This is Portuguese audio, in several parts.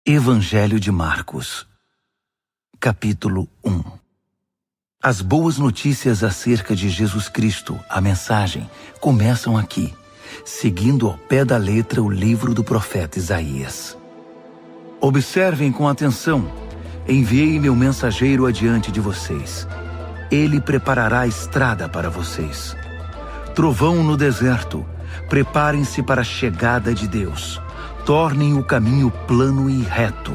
Evangelho de Marcos, capítulo 1. As boas notícias acerca de Jesus Cristo, a mensagem, começam aqui, seguindo ao pé da letra o livro do profeta Isaías. Observem com atenção: enviei meu mensageiro adiante de vocês. Ele preparará a estrada para vocês. Trovão no deserto, preparem-se para a chegada de Deus. Tornem o caminho plano e reto.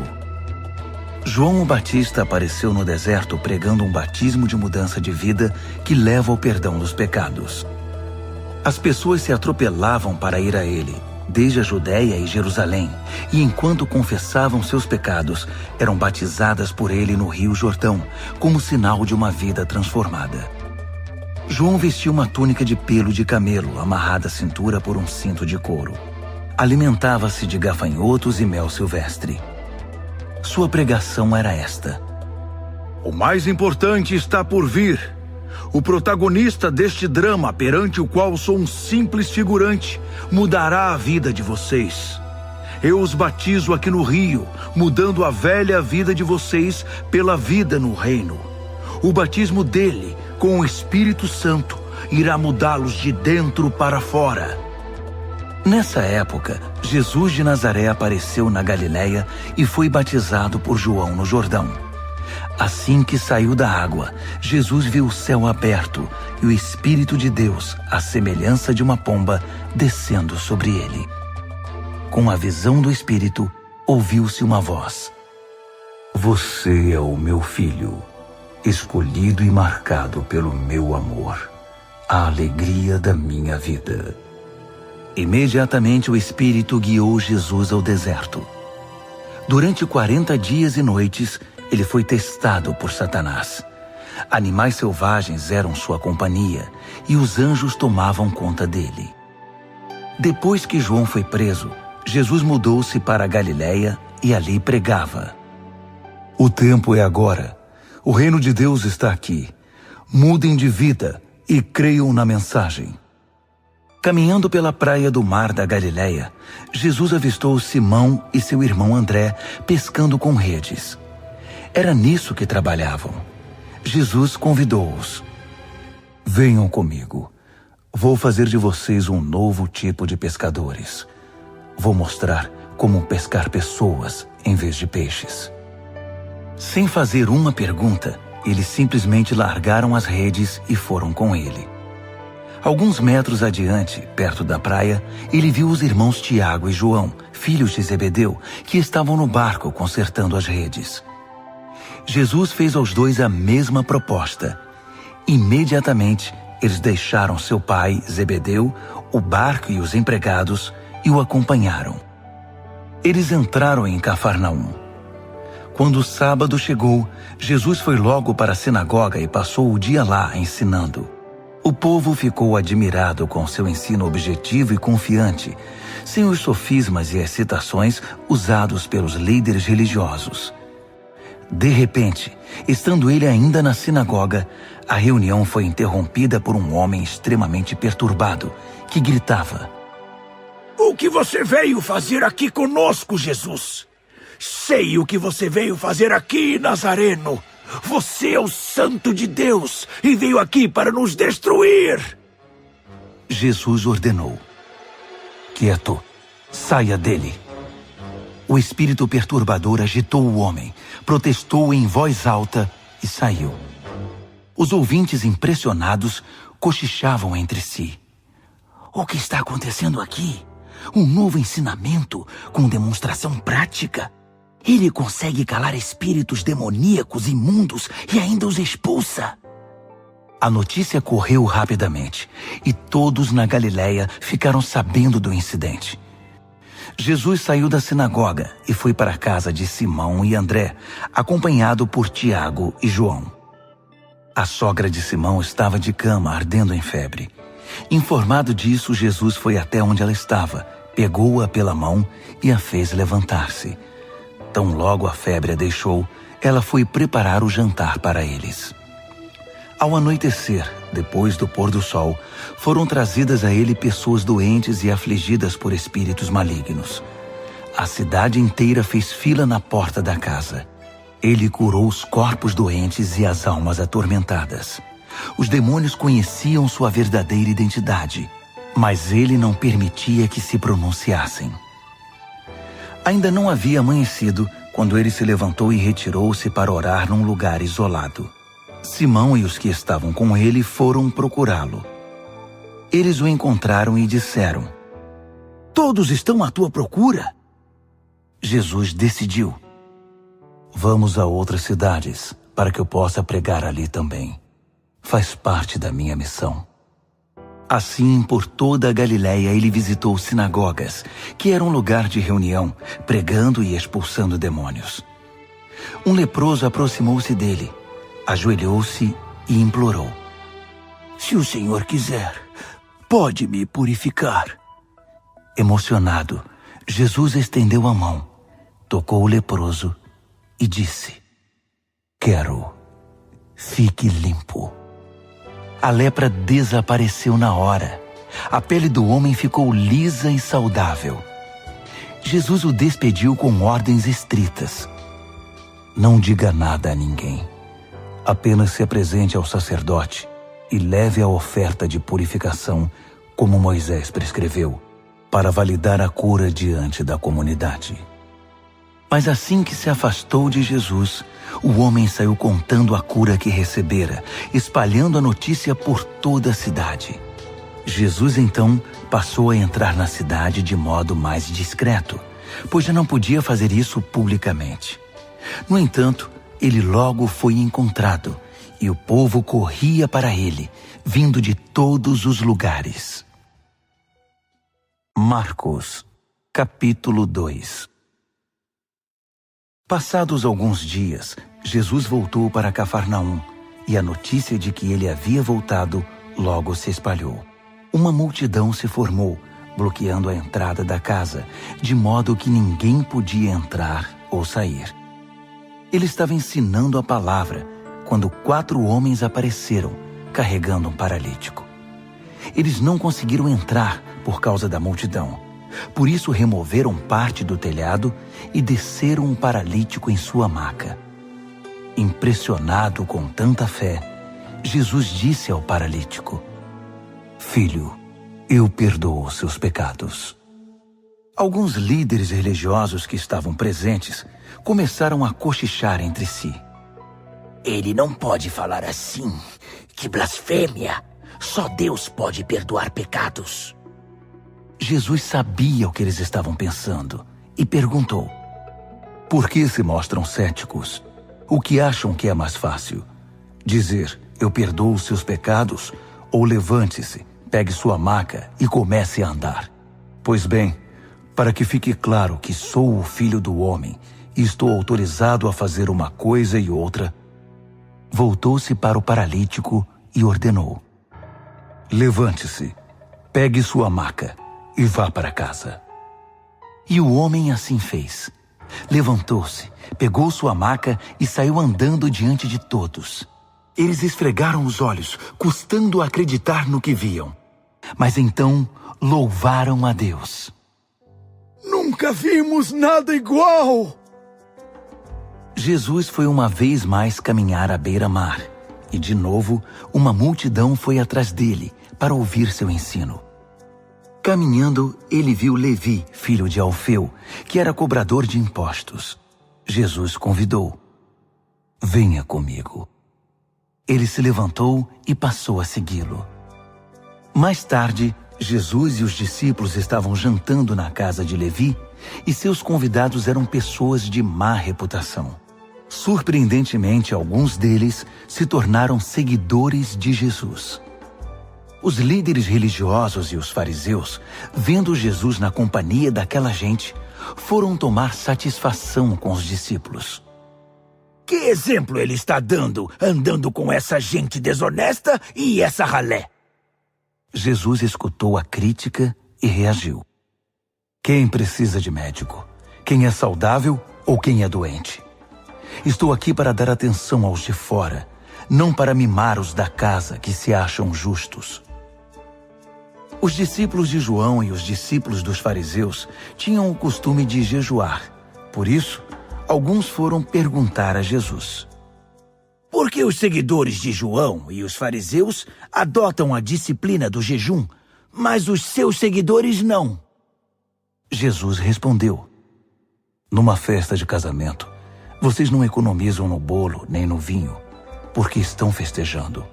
João o Batista apareceu no deserto pregando um batismo de mudança de vida que leva ao perdão dos pecados. As pessoas se atropelavam para ir a ele, desde a Judéia e Jerusalém, e enquanto confessavam seus pecados, eram batizadas por ele no Rio Jordão, como sinal de uma vida transformada. João vestia uma túnica de pelo de camelo, amarrada à cintura por um cinto de couro. Alimentava-se de gafanhotos e mel silvestre. Sua pregação era esta: o mais importante está por vir. O protagonista deste drama, perante o qual sou um simples figurante, mudará a vida de vocês. Eu os batizo aqui no rio, mudando a velha vida de vocês pela vida no reino. O batismo dele, com o Espírito Santo, irá mudá-los de dentro para fora. Nessa época, Jesus de Nazaré apareceu na Galiléia e foi batizado por João no Jordão. Assim que saiu da água, Jesus viu o céu aberto e o Espírito de Deus, à semelhança de uma pomba, descendo sobre ele. Com a visão do Espírito, ouviu-se uma voz: Você é o meu filho, escolhido e marcado pelo meu amor, a alegria da minha vida. Imediatamente o Espírito guiou Jesus ao deserto. Durante 40 dias e noites, ele foi testado por Satanás. Animais selvagens eram sua companhia e os anjos tomavam conta dele. Depois que João foi preso, Jesus mudou-se para a Galiléia e ali pregava: O tempo é agora. O reino de Deus está aqui. Mudem de vida e creiam na mensagem. Caminhando pela praia do mar da Galiléia, Jesus avistou Simão e seu irmão André pescando com redes. Era nisso que trabalhavam. Jesus convidou-os: Venham comigo. Vou fazer de vocês um novo tipo de pescadores. Vou mostrar como pescar pessoas em vez de peixes. Sem fazer uma pergunta, eles simplesmente largaram as redes e foram com ele. Alguns metros adiante, perto da praia, ele viu os irmãos Tiago e João, filhos de Zebedeu, que estavam no barco consertando as redes. Jesus fez aos dois a mesma proposta. Imediatamente, eles deixaram seu pai, Zebedeu, o barco e os empregados e o acompanharam. Eles entraram em Cafarnaum. Quando o sábado chegou, Jesus foi logo para a sinagoga e passou o dia lá ensinando. O povo ficou admirado com seu ensino objetivo e confiante, sem os sofismas e excitações usados pelos líderes religiosos. De repente, estando ele ainda na sinagoga, a reunião foi interrompida por um homem extremamente perturbado, que gritava: O que você veio fazer aqui conosco, Jesus? Sei o que você veio fazer aqui, Nazareno. Você é o Santo de Deus e veio aqui para nos destruir. Jesus ordenou: Quieto, saia dele. O espírito perturbador agitou o homem, protestou em voz alta e saiu. Os ouvintes, impressionados, cochichavam entre si: O que está acontecendo aqui? Um novo ensinamento com demonstração prática? Ele consegue calar espíritos demoníacos imundos e ainda os expulsa. A notícia correu rapidamente e todos na Galiléia ficaram sabendo do incidente. Jesus saiu da sinagoga e foi para a casa de Simão e André, acompanhado por Tiago e João. A sogra de Simão estava de cama, ardendo em febre. Informado disso, Jesus foi até onde ela estava, pegou-a pela mão e a fez levantar-se. Tão logo a febre a deixou, ela foi preparar o jantar para eles. Ao anoitecer, depois do pôr do sol, foram trazidas a ele pessoas doentes e afligidas por espíritos malignos. a cidade inteira fez fila na porta da casa. Ele curou os corpos doentes e as almas atormentadas. Os demônios conheciam sua verdadeira identidade, mas ele não permitia que se pronunciassem. Ainda não havia amanhecido quando ele se levantou e retirou-se para orar num lugar isolado. Simão e os que estavam com ele foram procurá-lo. Eles o encontraram e disseram: "Todos estão à tua procura." Jesus decidiu: "Vamos a outras cidades, para que eu possa pregar ali também. Faz parte da minha missão." Assim, por toda a Galiléia, ele visitou sinagogas, que era um lugar de reunião, pregando e expulsando demônios. Um leproso aproximou-se dele, ajoelhou-se e implorou: "Se o Senhor quiser, pode me purificar." Emocionado, Jesus estendeu a mão, tocou o leproso e disse: "Quero, fique limpo." A lepra desapareceu na hora. A pele do homem ficou lisa e saudável. Jesus o despediu com ordens estritas: "Não diga nada a ninguém. Apenas se apresente ao sacerdote e leve a oferta de purificação, como Moisés prescreveu, para validar a cura diante da comunidade." Mas assim que se afastou de Jesus, o homem saiu contando a cura que recebera, espalhando a notícia por toda a cidade. Jesus então passou a entrar na cidade de modo mais discreto, pois já não podia fazer isso publicamente. No entanto, ele logo foi encontrado, e o povo corria para ele, vindo de todos os lugares. Marcos, capítulo 2. Passados alguns dias, Jesus voltou para Cafarnaum, e a notícia de que ele havia voltado logo se espalhou. Uma multidão se formou, bloqueando a entrada da casa, de modo que ninguém podia entrar ou sair. Ele estava ensinando a palavra, quando 4 homens apareceram, carregando um paralítico. Eles não conseguiram entrar por causa da multidão. Por isso removeram parte do telhado e desceram um paralítico em sua maca. Impressionado com tanta fé, Jesus disse ao paralítico: "Filho, eu perdoo os seus pecados." Alguns líderes religiosos que estavam presentes começaram a cochichar entre si: "Ele não pode falar assim. Que blasfêmia! Só Deus pode perdoar pecados." Jesus sabia o que eles estavam pensando e perguntou: "Por que se mostram céticos? O que acham que é mais fácil? Dizer, eu perdoo os seus pecados, ou levante-se, pegue sua maca e comece a andar? Pois bem, para que fique claro que sou o Filho do Homem e estou autorizado a fazer uma coisa e outra." Voltou-se para o paralítico e ordenou: "Levante-se, pegue sua maca e vá para casa." E o homem assim fez. Levantou-se, pegou sua maca e saiu andando diante de todos. Eles esfregaram os olhos, custando acreditar no que viam. Mas então louvaram a Deus. "Nunca vimos nada igual!" Jesus foi uma vez mais caminhar à beira-mar, e de novo uma multidão foi atrás dele para ouvir seu ensino. Caminhando, ele viu Levi, filho de Alfeu, que era cobrador de impostos. Jesus convidou: "Venha comigo." Ele se levantou e passou a segui-lo. Mais tarde, Jesus e os discípulos estavam jantando na casa de Levi, e seus convidados eram pessoas de má reputação. Surpreendentemente, alguns deles se tornaram seguidores de Jesus. Os líderes religiosos e os fariseus, vendo Jesus na companhia daquela gente, foram tomar satisfação com os discípulos. "Que exemplo ele está dando, andando com essa gente desonesta e essa ralé?" Jesus escutou a crítica e reagiu: "Quem precisa de médico? Quem é saudável ou quem é doente? Estou aqui para dar atenção aos de fora, não para mimar os da casa que se acham justos." Os discípulos de João e os discípulos dos fariseus tinham o costume de jejuar. Por isso, alguns foram perguntar a Jesus: por que os seguidores de João e os fariseus adotam a disciplina do jejum, mas os seus seguidores não? Jesus respondeu: numa festa de casamento, vocês não economizam no bolo nem no vinho, porque estão festejando.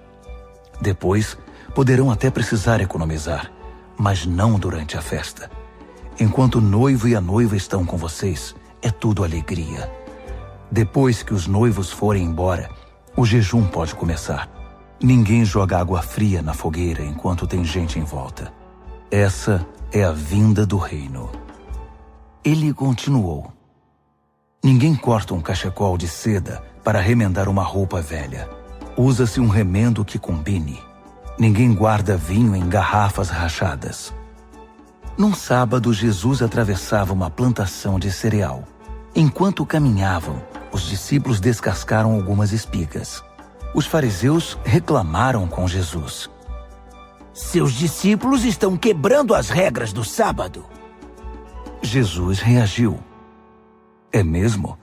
Depois, poderão até precisar economizar, mas não durante a festa. Enquanto o noivo e a noiva estão com vocês, é tudo alegria. Depois que os noivos forem embora, o jejum pode começar. Ninguém joga água fria na fogueira enquanto tem gente em volta. Essa é a vinda do reino. Ele continuou: ninguém corta um cachecol de seda para remendar uma roupa velha. Usa-se um remendo que combine. Ninguém guarda vinho em garrafas rachadas. Num sábado, Jesus atravessava uma plantação de cereal. Enquanto caminhavam, os discípulos descascaram algumas espigas. Os fariseus reclamaram com Jesus: seus discípulos estão quebrando as regras do sábado. Jesus reagiu: é mesmo?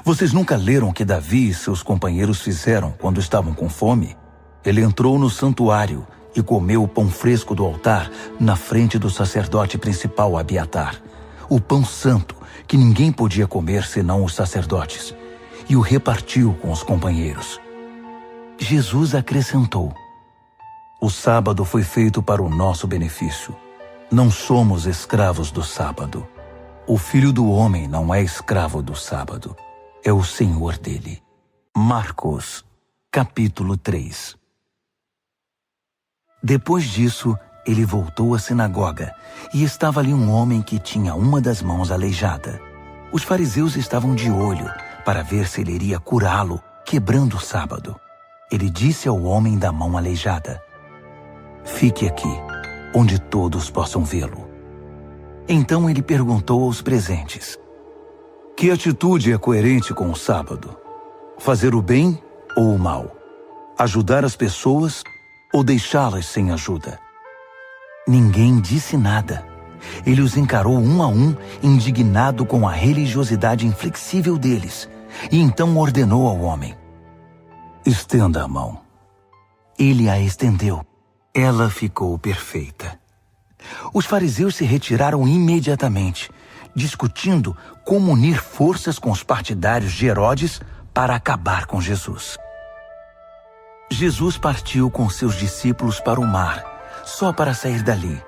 Vocês nunca leram o que Davi e seus companheiros fizeram quando estavam com fome? Ele entrou no santuário e comeu o pão fresco do altar na frente do sacerdote principal Abiatar, o pão santo que ninguém podia comer senão os sacerdotes, e o repartiu com os companheiros. Jesus acrescentou: o sábado foi feito para o nosso benefício. Não somos escravos do sábado. O Filho do Homem não é escravo do sábado. É o Senhor dele. Marcos, capítulo 3. Depois disso, ele voltou à sinagoga e estava ali um homem que tinha uma das mãos aleijada. Os fariseus estavam de olho para ver se ele iria curá-lo, quebrando o sábado. Ele disse ao homem da mão aleijada: fique aqui, onde todos possam vê-lo. Então ele perguntou aos presentes: que atitude é coerente com o sábado? Fazer o bem ou o mal? Ajudar as pessoas ou deixá-las sem ajuda? Ninguém disse nada. Ele os encarou um a um, indignado com a religiosidade inflexível deles, e então ordenou ao homem: estenda a mão. Ele a estendeu. Ela ficou perfeita. Os fariseus se retiraram imediatamente, discutindo como unir forças com os partidários de Herodes para acabar com Jesus. Jesus partiu com seus discípulos para o mar, só para sair dali.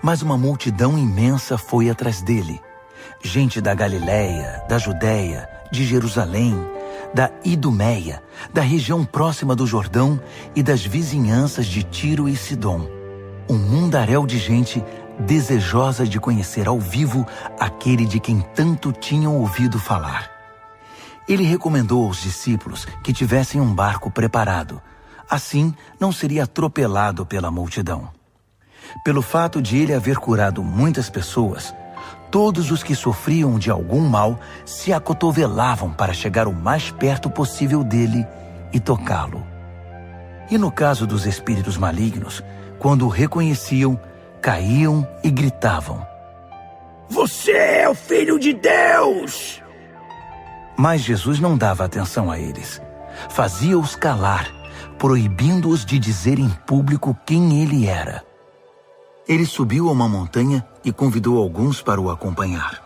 Mas uma multidão imensa foi atrás dele. Gente da Galiléia, da Judéia, de Jerusalém, da Idumeia, da região próxima do Jordão e das vizinhanças de Tiro e Sidom. Um mundaréu de gente desejosa de conhecer ao vivo aquele de quem tanto tinham ouvido falar. Ele recomendou aos discípulos que tivessem um barco preparado. Assim, não seria atropelado pela multidão. Pelo fato de ele haver curado muitas pessoas, todos os que sofriam de algum mal se acotovelavam para chegar o mais perto possível dele e tocá-lo. E no caso dos espíritos malignos, quando o reconheciam, caíam e gritavam: você é o Filho de Deus! Mas Jesus não dava atenção a eles. Fazia-os calar, proibindo-os de dizer em público quem ele era. Ele subiu a uma montanha e convidou alguns para o acompanhar.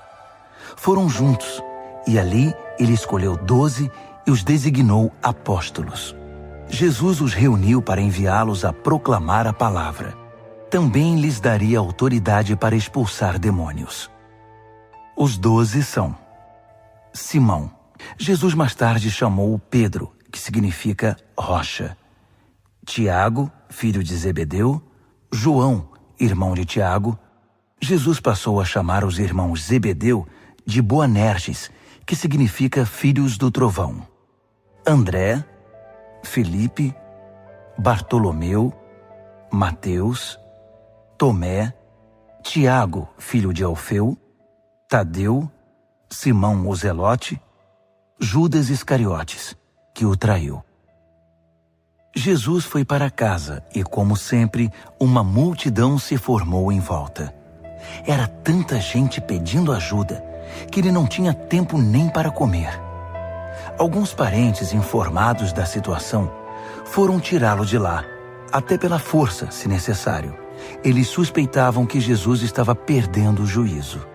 Foram juntos, e ali ele escolheu 12 e os designou apóstolos. Jesus os reuniu para enviá-los a proclamar a palavra. Também lhes daria autoridade para expulsar demônios. Os 12 são: Simão. Jesus mais tarde chamou Pedro, que significa rocha. Tiago, filho de Zebedeu. João, irmão de Tiago. Jesus passou a chamar os irmãos Zebedeu de Boanerges, que significa filhos do trovão. André, Felipe, Bartolomeu, Mateus, Tomé, Tiago, filho de Alfeu, Tadeu, Simão o Zelote, Judas Iscariotes, que o traiu. Jesus foi para casa e, como sempre, uma multidão se formou em volta. Era tanta gente pedindo ajuda que ele não tinha tempo nem para comer. Alguns parentes, informados da situação, foram tirá-lo de lá, até pela força, se necessário. Eles suspeitavam que Jesus estava perdendo o juízo.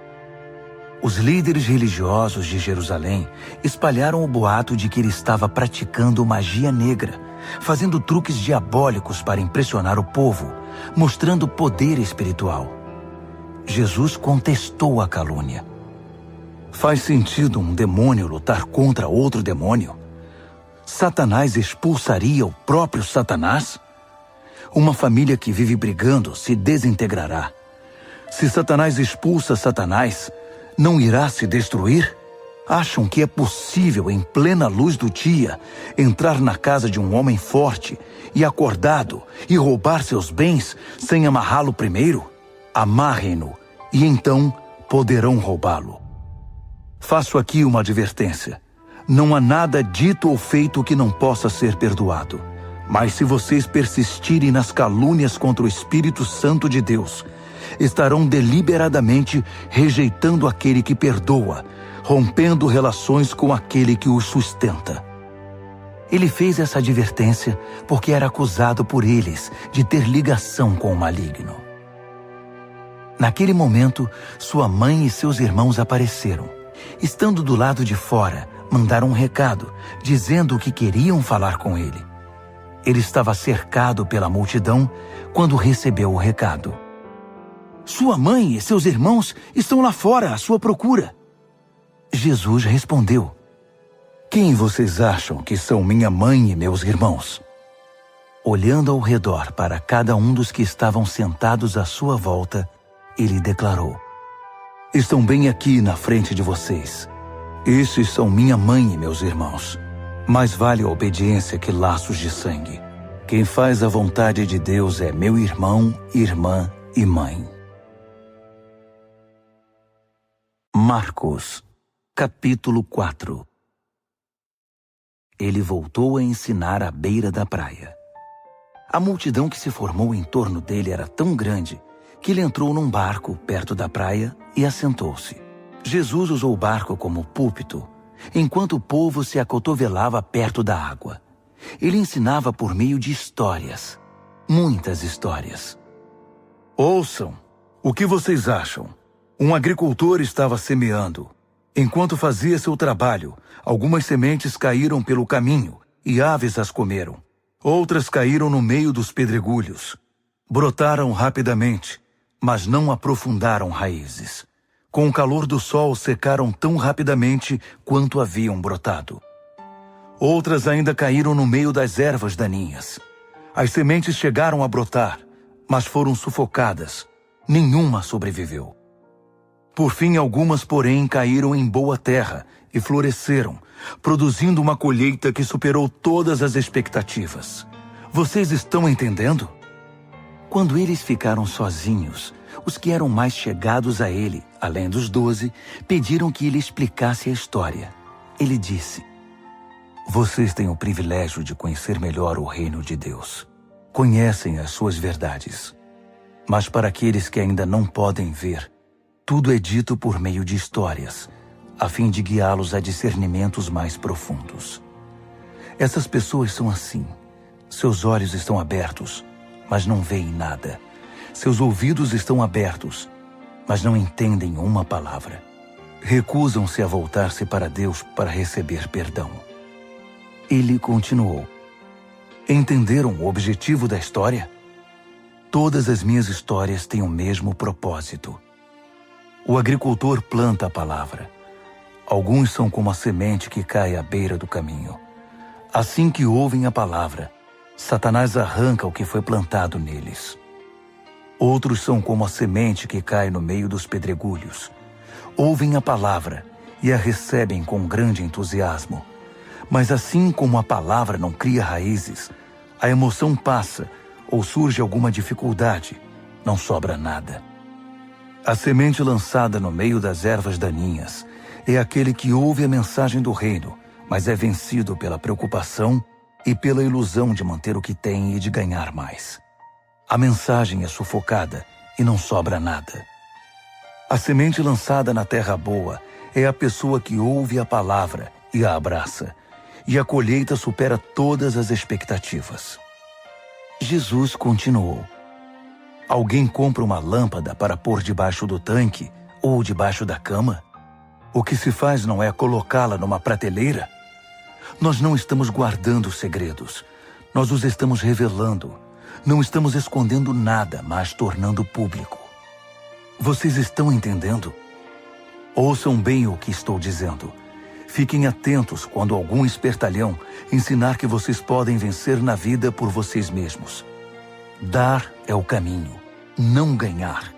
Os líderes religiosos de Jerusalém espalharam o boato de que ele estava praticando magia negra, fazendo truques diabólicos para impressionar o povo, mostrando poder espiritual. Jesus contestou a calúnia. Faz sentido um demônio lutar contra outro demônio? Satanás expulsaria o próprio Satanás? Uma família que vive brigando se desintegrará. Se Satanás expulsa Satanás, não irá se destruir? Acham que é possível, em plena luz do dia, entrar na casa de um homem forte e acordado e roubar seus bens sem amarrá-lo primeiro? Amarrem-no e então poderão roubá-lo. Faço aqui uma advertência. Não há nada dito ou feito que não possa ser perdoado. Mas se vocês persistirem nas calúnias contra o Espírito Santo de Deus, estarão deliberadamente rejeitando aquele que perdoa, rompendo relações com aquele que os sustenta. Ele fez essa advertência porque era acusado por eles de ter ligação com o maligno. Naquele momento, sua mãe e seus irmãos apareceram. Estando do lado de fora, mandaram um recado, dizendo que queriam falar com ele. Ele estava cercado pela multidão quando recebeu o recado. Sua mãe e seus irmãos estão lá fora à sua procura. Jesus respondeu: Quem vocês acham que são minha mãe e meus irmãos? Olhando ao redor para cada um dos que estavam sentados à sua volta, ele declarou: Estão bem aqui na frente de vocês. Esses são minha mãe e meus irmãos. Mais vale a obediência que laços de sangue. Quem faz a vontade de Deus é meu irmão, irmã e mãe. Marcos, capítulo 4. Ele voltou a ensinar à beira da praia. A multidão que se formou em torno dele era tão grande que ele entrou num barco perto da praia e assentou-se. Jesus usou o barco como púlpito, enquanto o povo se acotovelava perto da água. Ele ensinava por meio de histórias, muitas histórias. Ouçam, o que vocês acham? Um agricultor estava semeando. Enquanto fazia seu trabalho, algumas sementes caíram pelo caminho e aves as comeram. Outras caíram no meio dos pedregulhos. Brotaram rapidamente, mas não aprofundaram raízes. Com o calor do sol, secaram tão rapidamente quanto haviam brotado. Outras ainda caíram no meio das ervas daninhas. As sementes chegaram a brotar, mas foram sufocadas. Nenhuma sobreviveu. Por fim, algumas, porém, caíram em boa terra e floresceram, produzindo uma colheita que superou todas as expectativas. Vocês estão entendendo? Quando eles ficaram sozinhos, os que eram mais chegados a ele, além dos 12, pediram que ele explicasse a história. Ele disse: Vocês têm o privilégio de conhecer melhor o reino de Deus. Conhecem as suas verdades. Mas para aqueles que ainda não podem ver, tudo é dito por meio de histórias, a fim de guiá-los a discernimentos mais profundos. Essas pessoas são assim. Seus olhos estão abertos, mas não veem nada. Seus ouvidos estão abertos, mas não entendem uma palavra. Recusam-se a voltar-se para Deus para receber perdão. Ele continuou: Entenderam o objetivo da história? Todas as minhas histórias têm o mesmo propósito. O agricultor planta a palavra. Alguns são como a semente que cai à beira do caminho. Assim que ouvem a palavra, Satanás arranca o que foi plantado neles. Outros são como a semente que cai no meio dos pedregulhos. Ouvem a palavra e a recebem com grande entusiasmo. Mas assim como a palavra não cria raízes, a emoção passa ou surge alguma dificuldade, não sobra nada. A semente lançada no meio das ervas daninhas é aquele que ouve a mensagem do reino, mas é vencido pela preocupação, e pela ilusão de manter o que tem e de ganhar mais. A mensagem é sufocada e não sobra nada. A semente lançada na terra boa é a pessoa que ouve a palavra e a abraça, e a colheita supera todas as expectativas. Jesus continuou: alguém compra uma lâmpada para pôr debaixo do tanque ou debaixo da cama? O que se faz não é colocá-la numa prateleira? Nós não estamos guardando segredos, nós os estamos revelando. Não estamos escondendo nada, mas tornando público. Vocês estão entendendo? Ouçam bem o que estou dizendo. Fiquem atentos quando algum espertalhão ensinar que vocês podem vencer na vida por vocês mesmos. Dar é o caminho, não ganhar.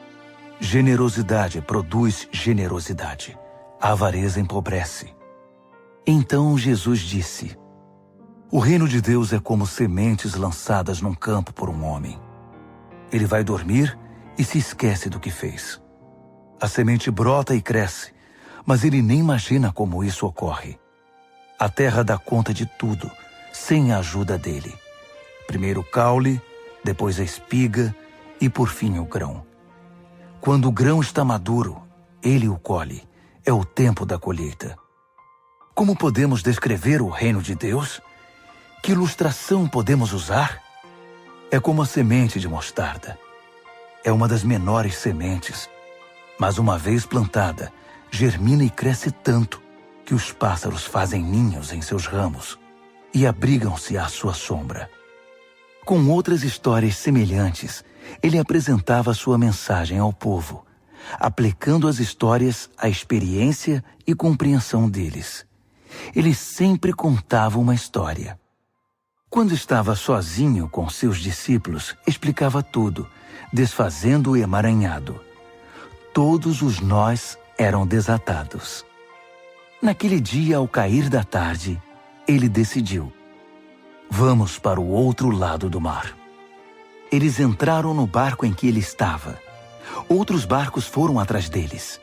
Generosidade produz generosidade. A avareza empobrece. Então Jesus disse: o reino de Deus é como sementes lançadas num campo por um homem. Ele vai dormir e se esquece do que fez. A semente brota e cresce, mas ele nem imagina como isso ocorre. A terra dá conta de tudo, sem a ajuda dele. Primeiro o caule, depois a espiga e por fim o grão. Quando o grão está maduro, ele o colhe. É o tempo da colheita. Como podemos descrever o reino de Deus? Que ilustração podemos usar? É como a semente de mostarda. É uma das menores sementes, mas uma vez plantada, germina e cresce tanto que os pássaros fazem ninhos em seus ramos e abrigam-se à sua sombra. Com outras histórias semelhantes, ele apresentava sua mensagem ao povo, aplicando as histórias à experiência e compreensão deles. Ele sempre contava uma história. Quando estava sozinho com seus discípulos, explicava tudo, desfazendo o emaranhado. Todos os nós eram desatados. Naquele dia, ao cair da tarde, ele decidiu: vamos para o outro lado do mar. Eles entraram no barco em que ele estava. Outros barcos foram atrás deles.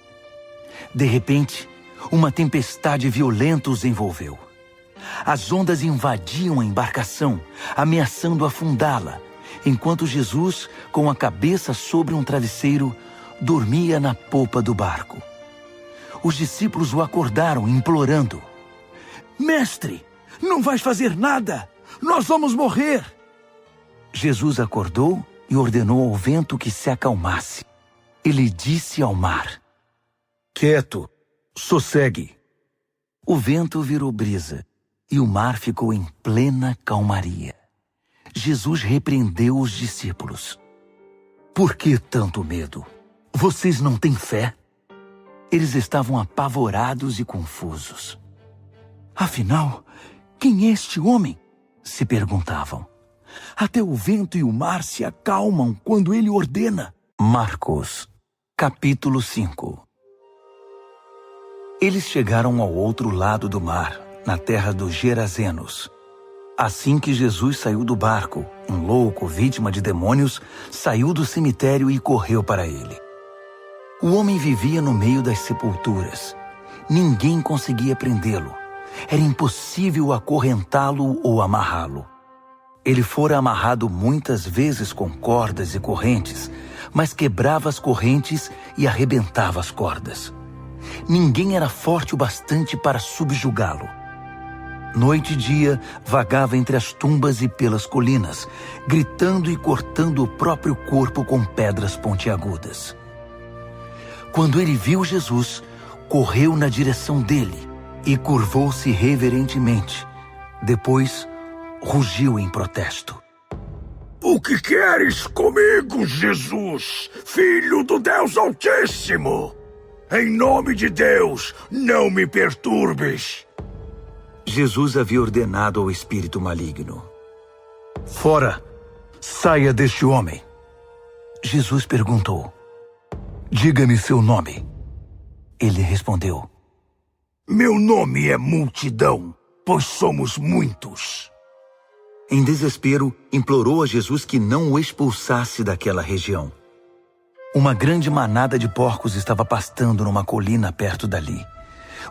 De repente, uma tempestade violenta os envolveu. As ondas invadiam a embarcação, ameaçando afundá-la, enquanto Jesus, com a cabeça sobre um travesseiro, dormia na popa do barco. Os discípulos o acordaram, implorando: mestre, não vais fazer nada! Nós vamos morrer! Jesus acordou e ordenou ao vento que se acalmasse. Ele disse ao mar: quieto, sossegue. O vento virou brisa e o mar ficou em plena calmaria. Jesus repreendeu os discípulos: por que tanto medo? Vocês não têm fé? Eles estavam apavorados e confusos. Afinal, quem é este homem? Se perguntavam. Até o vento e o mar se acalmam quando ele ordena. Marcos, capítulo 5. Eles chegaram ao outro lado do mar, na terra dos Gerazenos. Assim que Jesus saiu do barco, um louco, vítima de demônios, saiu do cemitério e correu para ele. O homem vivia no meio das sepulturas. Ninguém conseguia prendê-lo. Era impossível acorrentá-lo ou amarrá-lo. Ele fora amarrado muitas vezes com cordas e correntes, mas quebrava as correntes e arrebentava as cordas. Ninguém era forte o bastante para subjugá-lo. Noite e dia, vagava entre as tumbas e pelas colinas, gritando e cortando o próprio corpo com pedras pontiagudas. Quando ele viu Jesus, correu na direção dele e curvou-se reverentemente. Depois, rugiu em protesto: o que queres comigo, Jesus, Filho do Deus Altíssimo? Em nome de Deus, não me perturbes. Jesus havia ordenado ao espírito maligno: fora, saia deste homem. Jesus perguntou: diga-me seu nome. Ele respondeu: meu nome é Multidão, pois somos muitos. Em desespero, implorou a Jesus que não o expulsasse daquela região. Uma grande manada de porcos estava pastando numa colina perto dali.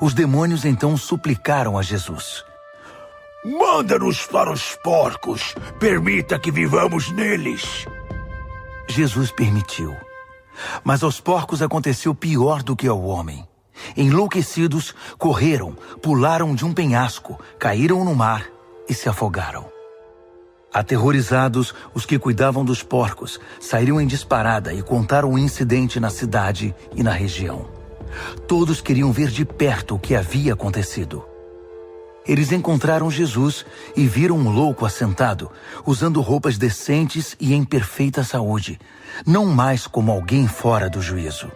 Os demônios então suplicaram a Jesus: Manda-nos para os porcos. Permita que vivamos neles. Jesus permitiu. Mas aos porcos aconteceu pior do que ao homem. Enlouquecidos, correram, pularam de um penhasco, caíram no mar e se afogaram. Aterrorizados, os que cuidavam dos porcos saíram em disparada e contaram o incidente na cidade e na região. Todos queriam ver de perto o que havia acontecido. Eles encontraram Jesus e viram um louco assentado, usando roupas decentes e em perfeita saúde, não mais como alguém fora do juízo.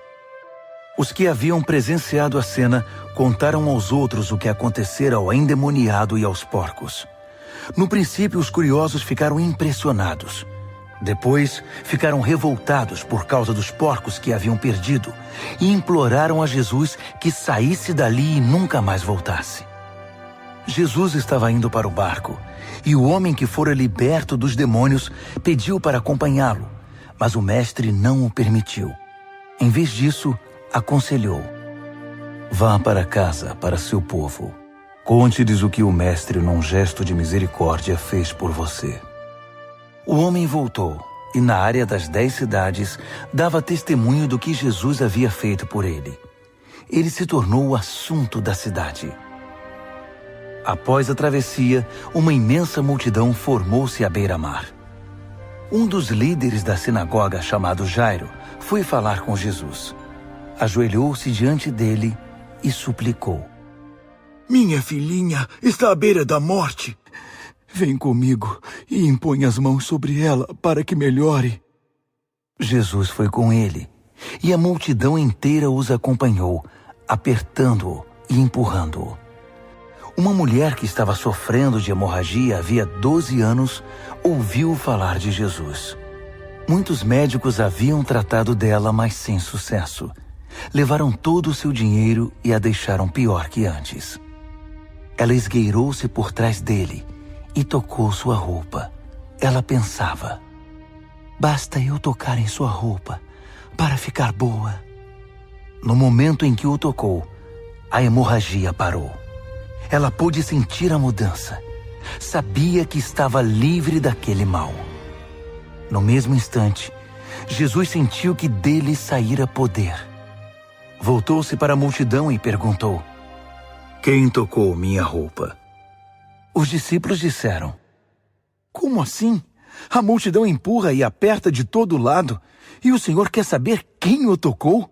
Os que haviam presenciado a cena contaram aos outros o que acontecera ao endemoniado e aos porcos. No princípio, os curiosos ficaram impressionados. Depois, ficaram revoltados por causa dos porcos que haviam perdido e imploraram a Jesus que saísse dali e nunca mais voltasse. Jesus estava indo para o barco e o homem que fora liberto dos demônios pediu para acompanhá-lo, mas o mestre não o permitiu. Em vez disso, aconselhou: vá para casa, para seu povo. Conte-lhes o que o mestre, num gesto de misericórdia, fez por você. O homem voltou e, na área das 10 cidades, dava testemunho do que Jesus havia feito por ele. Ele se tornou o assunto da cidade. Após a travessia, uma imensa multidão formou-se à beira-mar. Um dos líderes da sinagoga, chamado Jairo, foi falar com Jesus. Ajoelhou-se diante dele e suplicou: Minha filhinha está à beira da morte. Vem comigo e impõe as mãos sobre ela para que melhore. Jesus foi com ele, e a multidão inteira os acompanhou, apertando-o e empurrando-o. Uma mulher que estava sofrendo de hemorragia havia 12 anos ouviu falar de Jesus. Muitos médicos haviam tratado dela, mas sem sucesso. Levaram todo o seu dinheiro e a deixaram pior que antes. Ela esgueirou-se por trás dele e tocou sua roupa. Ela pensava: basta eu tocar em sua roupa para ficar boa. No momento em que o tocou, a hemorragia parou. Ela pôde sentir a mudança. Sabia que estava livre daquele mal. No mesmo instante, Jesus sentiu que dele saíra poder. Voltou-se para a multidão e perguntou: quem tocou minha roupa? Os discípulos disseram: como assim? A multidão empurra e aperta de todo lado, e o Senhor quer saber quem o tocou?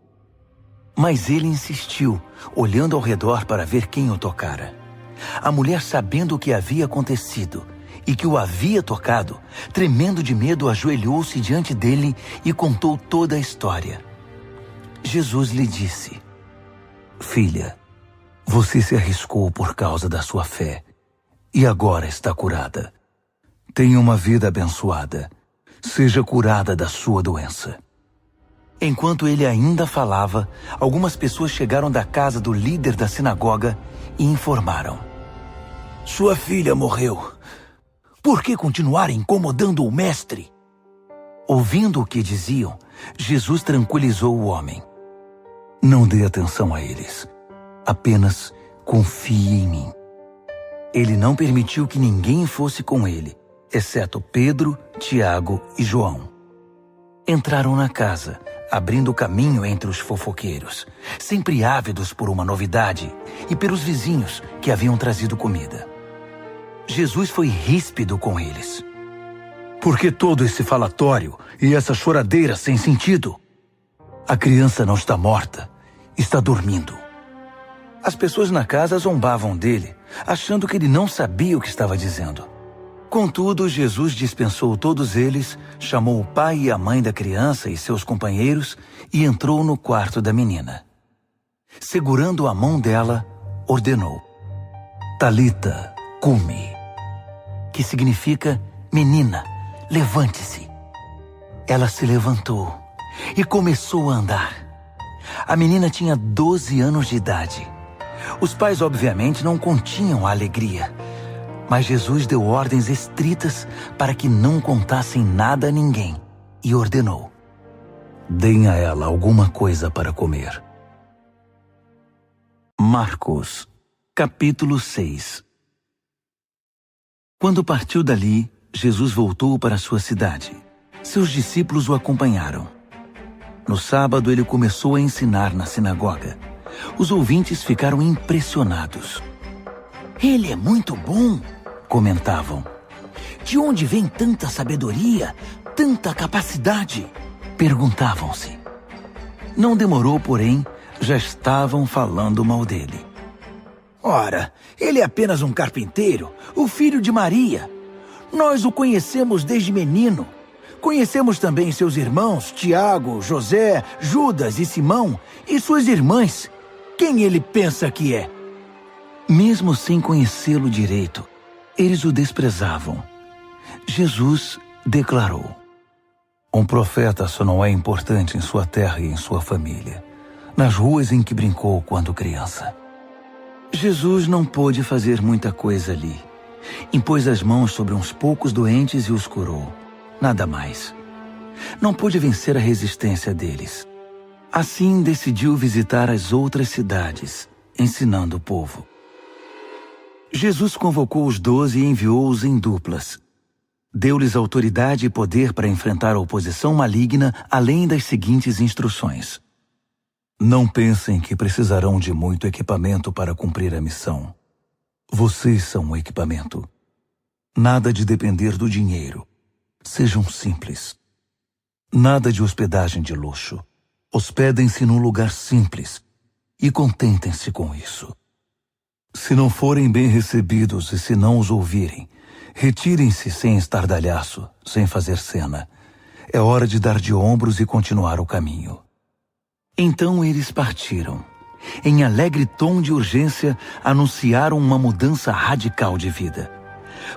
Mas ele insistiu, olhando ao redor para ver quem o tocara. A mulher, sabendo o que havia acontecido e que o havia tocado, tremendo de medo, ajoelhou-se diante dele e contou toda a história. Jesus lhe disse: filha, você se arriscou por causa da sua fé e agora está curada. Tenha uma vida abençoada. Seja curada da sua doença. Enquanto ele ainda falava, algumas pessoas chegaram da casa do líder da sinagoga e informaram: sua filha morreu. Por que continuar incomodando o mestre? Ouvindo o que diziam, Jesus tranquilizou o homem: não dê atenção a eles. Apenas confie em mim. Ele não permitiu que ninguém fosse com ele, exceto Pedro, Tiago e João. Entraram na casa, abrindo caminho entre os fofoqueiros, sempre ávidos por uma novidade, e pelos vizinhos que haviam trazido comida. Jesus foi ríspido com eles. Por que todo esse falatório e essa choradeira sem sentido? A criança não está morta, está dormindo. As pessoas na casa zombavam dele, achando que ele não sabia o que estava dizendo. Contudo, Jesus dispensou todos eles, chamou o pai e a mãe da criança e seus companheiros e entrou no quarto da menina. Segurando a mão dela, ordenou: Talita, cumi, que significa: menina, levante-se. Ela se levantou e começou a andar. A menina tinha 12 anos de idade. Os pais, obviamente, não continham a alegria, mas Jesus deu ordens estritas para que não contassem nada a ninguém e ordenou: deem a ela alguma coisa para comer. Marcos, capítulo 6. Quando partiu dali, Jesus voltou para sua cidade. Seus discípulos o acompanharam. No sábado, ele começou a ensinar na sinagoga. Os ouvintes ficaram impressionados. Ele é muito bom, comentavam. De onde vem tanta sabedoria, tanta capacidade? Perguntavam-se. Não demorou, porém, já estavam falando mal dele. Ora, ele é apenas um carpinteiro, o filho de Maria. Nós o conhecemos desde menino. Conhecemos também seus irmãos, Tiago, José, Judas e Simão, e suas irmãs. Quem ele pensa que é? Mesmo sem conhecê-lo direito, eles o desprezavam. Jesus declarou: um profeta só não é importante em sua terra e em sua família, nas ruas em que brincou quando criança. Jesus não pôde fazer muita coisa ali. Impôs as mãos sobre uns poucos doentes e os curou. Nada mais. Não pôde vencer a resistência deles. Assim decidiu visitar as outras cidades, ensinando o povo. Jesus convocou os 12 e enviou-os em duplas. Deu-lhes autoridade e poder para enfrentar a oposição maligna, além das seguintes instruções. Não pensem que precisarão de muito equipamento para cumprir a missão. Vocês são o equipamento. Nada de depender do dinheiro. Sejam simples. Nada de hospedagem de luxo. Hospedem-se num lugar simples e contentem-se com isso. Se não forem bem recebidos e se não os ouvirem, retirem-se sem estardalhaço, sem fazer cena. É hora de dar de ombros e continuar o caminho. Então eles partiram. Em alegre tom de urgência, anunciaram uma mudança radical de vida.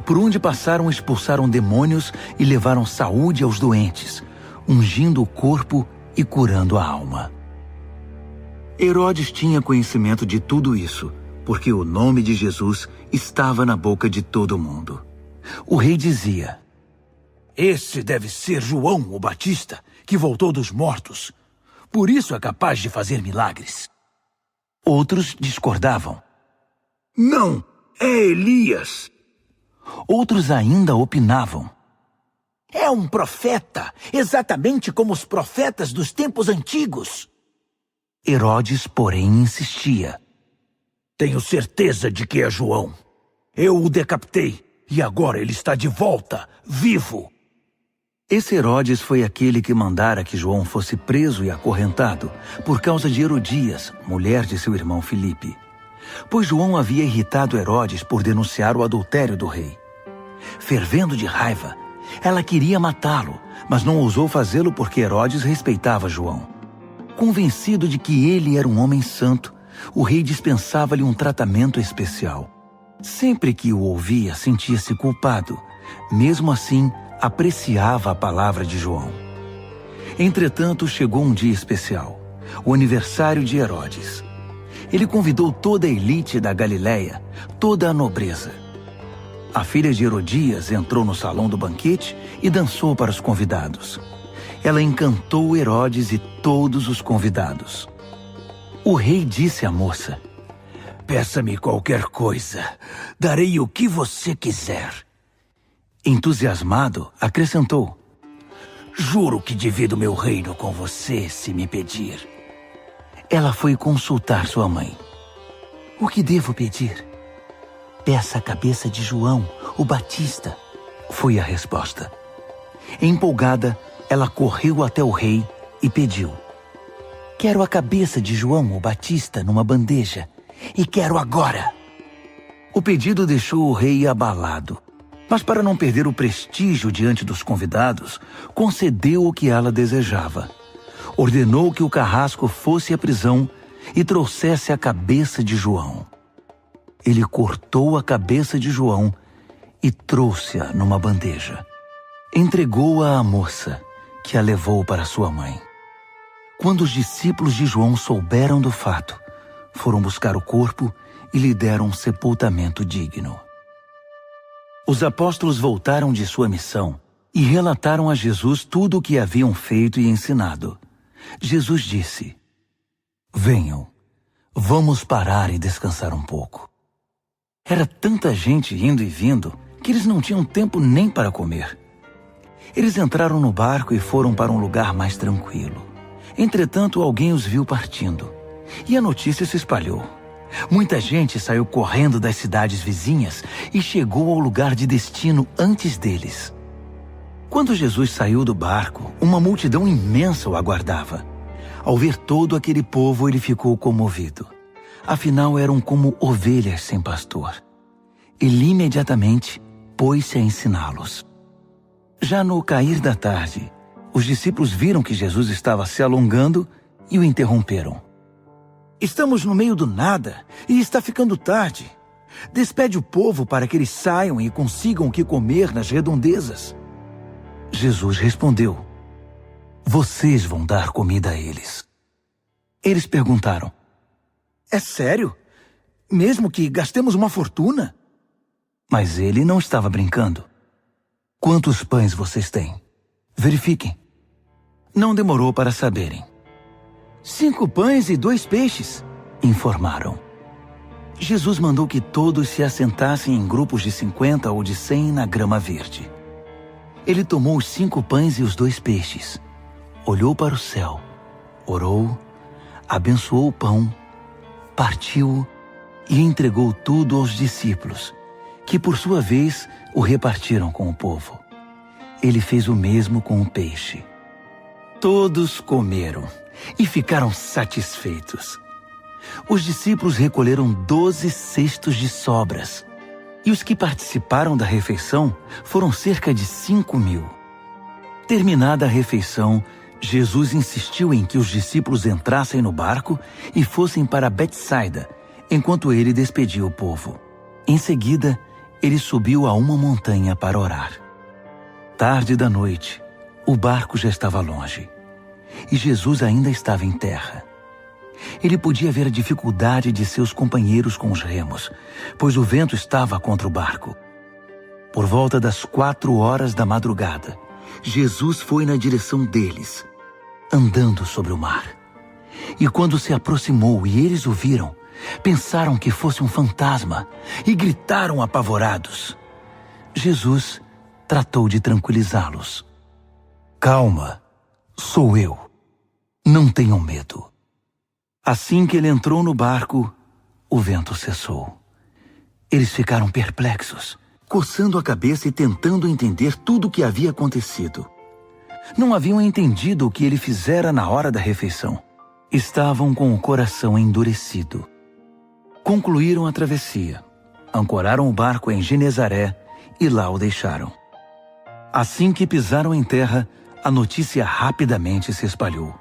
Por onde passaram, expulsaram demônios e levaram saúde aos doentes, ungindo o corpo e curando a alma. Herodes tinha conhecimento de tudo isso, porque o nome de Jesus estava na boca de todo mundo. O rei dizia: esse deve ser João o Batista, que voltou dos mortos. Por isso é capaz de fazer milagres. Outros discordavam. Não, é Elias. Outros ainda opinavam. É um profeta, exatamente como os profetas dos tempos antigos. Herodes, porém, insistia. Tenho certeza de que é João. Eu o decapitei e agora ele está de volta, vivo. Esse Herodes foi aquele que mandara que João fosse preso e acorrentado por causa de Herodias, mulher de seu irmão Filipe. Pois João havia irritado Herodes por denunciar o adultério do rei. Fervendo de raiva, ela queria matá-lo, mas não ousou fazê-lo porque Herodes respeitava João. Convencido de que ele era um homem santo, o rei dispensava-lhe um tratamento especial. Sempre que o ouvia, sentia-se culpado. Mesmo assim, apreciava a palavra de João. Entretanto, chegou um dia especial, o aniversário de Herodes. Ele convidou toda a elite da Galileia, toda a nobreza. A filha de Herodias entrou no salão do banquete e dançou para os convidados. Ela encantou Herodes e todos os convidados. O rei disse à moça: peça-me qualquer coisa, darei o que você quiser. Entusiasmado, acrescentou: juro que divido meu reino com você se me pedir. Ela foi consultar sua mãe. O que devo pedir? Peça a cabeça de João, o Batista, foi a resposta. Empolgada, ela correu até o rei e pediu: quero a cabeça de João, o Batista, numa bandeja, e quero agora. O pedido deixou o rei abalado, mas para não perder o prestígio diante dos convidados, concedeu o que ela desejava. Ordenou que o carrasco fosse à prisão e trouxesse a cabeça de João. Ele cortou a cabeça de João e trouxe-a numa bandeja. Entregou-a à moça, que a levou para sua mãe. Quando os discípulos de João souberam do fato, foram buscar o corpo e lhe deram um sepultamento digno. Os apóstolos voltaram de sua missão e relataram a Jesus tudo o que haviam feito e ensinado. Jesus disse: venham, vamos parar e descansar um pouco. Era tanta gente indo e vindo que eles não tinham tempo nem para comer. Eles entraram no barco e foram para um lugar mais tranquilo. Entretanto, alguém os viu partindo, e a notícia se espalhou. Muita gente saiu correndo das cidades vizinhas e chegou ao lugar de destino antes deles. Quando Jesus saiu do barco, uma multidão imensa o aguardava. Ao ver todo aquele povo, ele ficou comovido. Afinal, eram como ovelhas sem pastor. Ele imediatamente pôs-se a ensiná-los. Já no cair da tarde, os discípulos viram que Jesus estava se alongando e o interromperam. Estamos no meio do nada e está ficando tarde. Despede o povo para que eles saiam e consigam o que comer nas redondezas. Jesus respondeu: vocês vão dar comida a eles. Eles perguntaram: é sério? Mesmo que gastemos uma fortuna? Mas ele não estava brincando. Quantos pães vocês têm? Verifiquem. Não demorou para saberem. 5 pães e 2 peixes, informaram. Jesus mandou que todos se assentassem em grupos de 50 ou de 100 na grama verde. Ele tomou os 5 pães e os 2 peixes, olhou para o céu, orou, abençoou o pão, partiu e entregou tudo aos discípulos, que por sua vez o repartiram com o povo. Ele fez o mesmo com o peixe. Todos comeram e ficaram satisfeitos. Os discípulos recolheram 12 cestos de sobras, e os que participaram da refeição foram cerca de 5.000. Terminada a refeição, Jesus insistiu em que os discípulos entrassem no barco e fossem para Betsaida, enquanto ele despedia o povo. Em seguida, ele subiu a uma montanha para orar. Tarde da noite, o barco já estava longe, e Jesus ainda estava em terra. Ele podia ver a dificuldade de seus companheiros com os remos, pois o vento estava contra o barco. Por volta das 4 horas da madrugada, Jesus foi na direção deles, andando sobre o mar. E quando se aproximou e eles o viram, pensaram que fosse um fantasma e gritaram apavorados. Jesus tratou de tranquilizá-los. Calma, sou eu. Não tenham medo. Assim que ele entrou no barco, o vento cessou. Eles ficaram perplexos, coçando a cabeça e tentando entender tudo o que havia acontecido. Não haviam entendido o que ele fizera na hora da refeição. Estavam com o coração endurecido. Concluíram a travessia, ancoraram o barco em Genezaré e lá o deixaram. Assim que pisaram em terra, a notícia rapidamente se espalhou.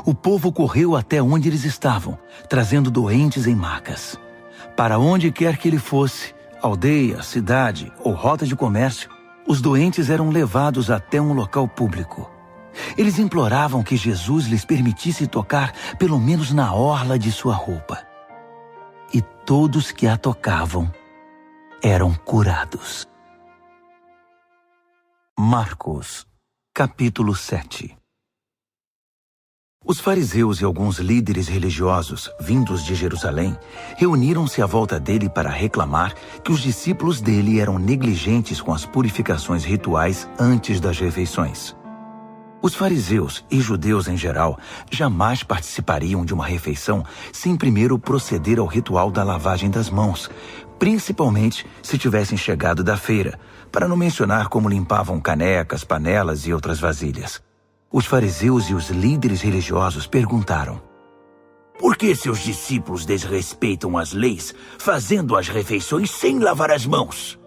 O povo correu até onde eles estavam, trazendo doentes em macas. Para onde quer que ele fosse, aldeia, cidade ou rota de comércio, os doentes eram levados até um local público. Eles imploravam que Jesus lhes permitisse tocar pelo menos na orla de sua roupa. E todos que a tocavam eram curados. Marcos, capítulo 7. Os fariseus e alguns líderes religiosos, vindos de Jerusalém, reuniram-se à volta dele para reclamar que os discípulos dele eram negligentes com as purificações rituais antes das refeições. Os fariseus e judeus em geral jamais participariam de uma refeição sem primeiro proceder ao ritual da lavagem das mãos, principalmente se tivessem chegado da feira, para não mencionar como limpavam canecas, panelas e outras vasilhas. Os fariseus e os líderes religiosos perguntaram: por que seus discípulos desrespeitam as leis, fazendo as refeições sem lavar as mãos?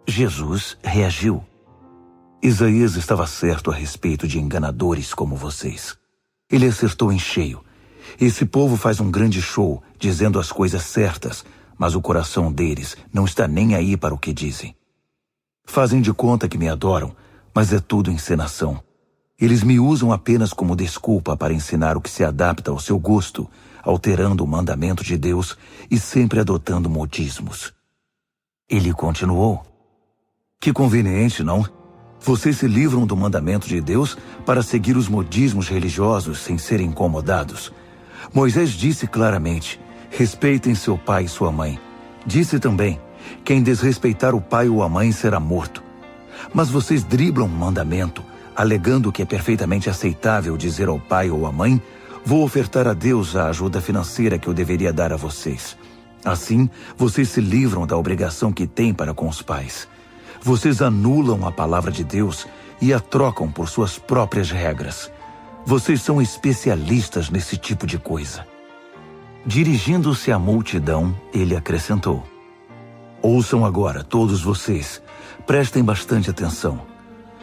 Jesus reagiu: Isaías estava certo a respeito de enganadores como vocês. Ele acertou em cheio. Esse povo faz um grande show, dizendo as coisas certas, mas o coração deles não está nem aí para o que dizem. Fazem de conta que me adoram, mas é tudo encenação. Eles me usam apenas como desculpa para ensinar o que se adapta ao seu gosto, alterando o mandamento de Deus e sempre adotando modismos. Ele continuou: que conveniente, não? Vocês se livram do mandamento de Deus para seguir os modismos religiosos sem serem incomodados. Moisés disse claramente: respeitem seu pai e sua mãe. Disse também: Quem desrespeitar o pai ou a mãe será morto. Mas vocês driblam um mandamento, alegando que é perfeitamente aceitável dizer ao pai ou à mãe: vou ofertar a Deus a ajuda financeira que eu deveria dar a vocês. Assim, vocês se livram da obrigação que têm para com os pais. Vocês anulam a palavra de Deus e a trocam por suas próprias regras. Vocês são especialistas nesse tipo de coisa. Dirigindo-se à multidão, ele acrescentou: ouçam agora, todos vocês. Prestem bastante atenção.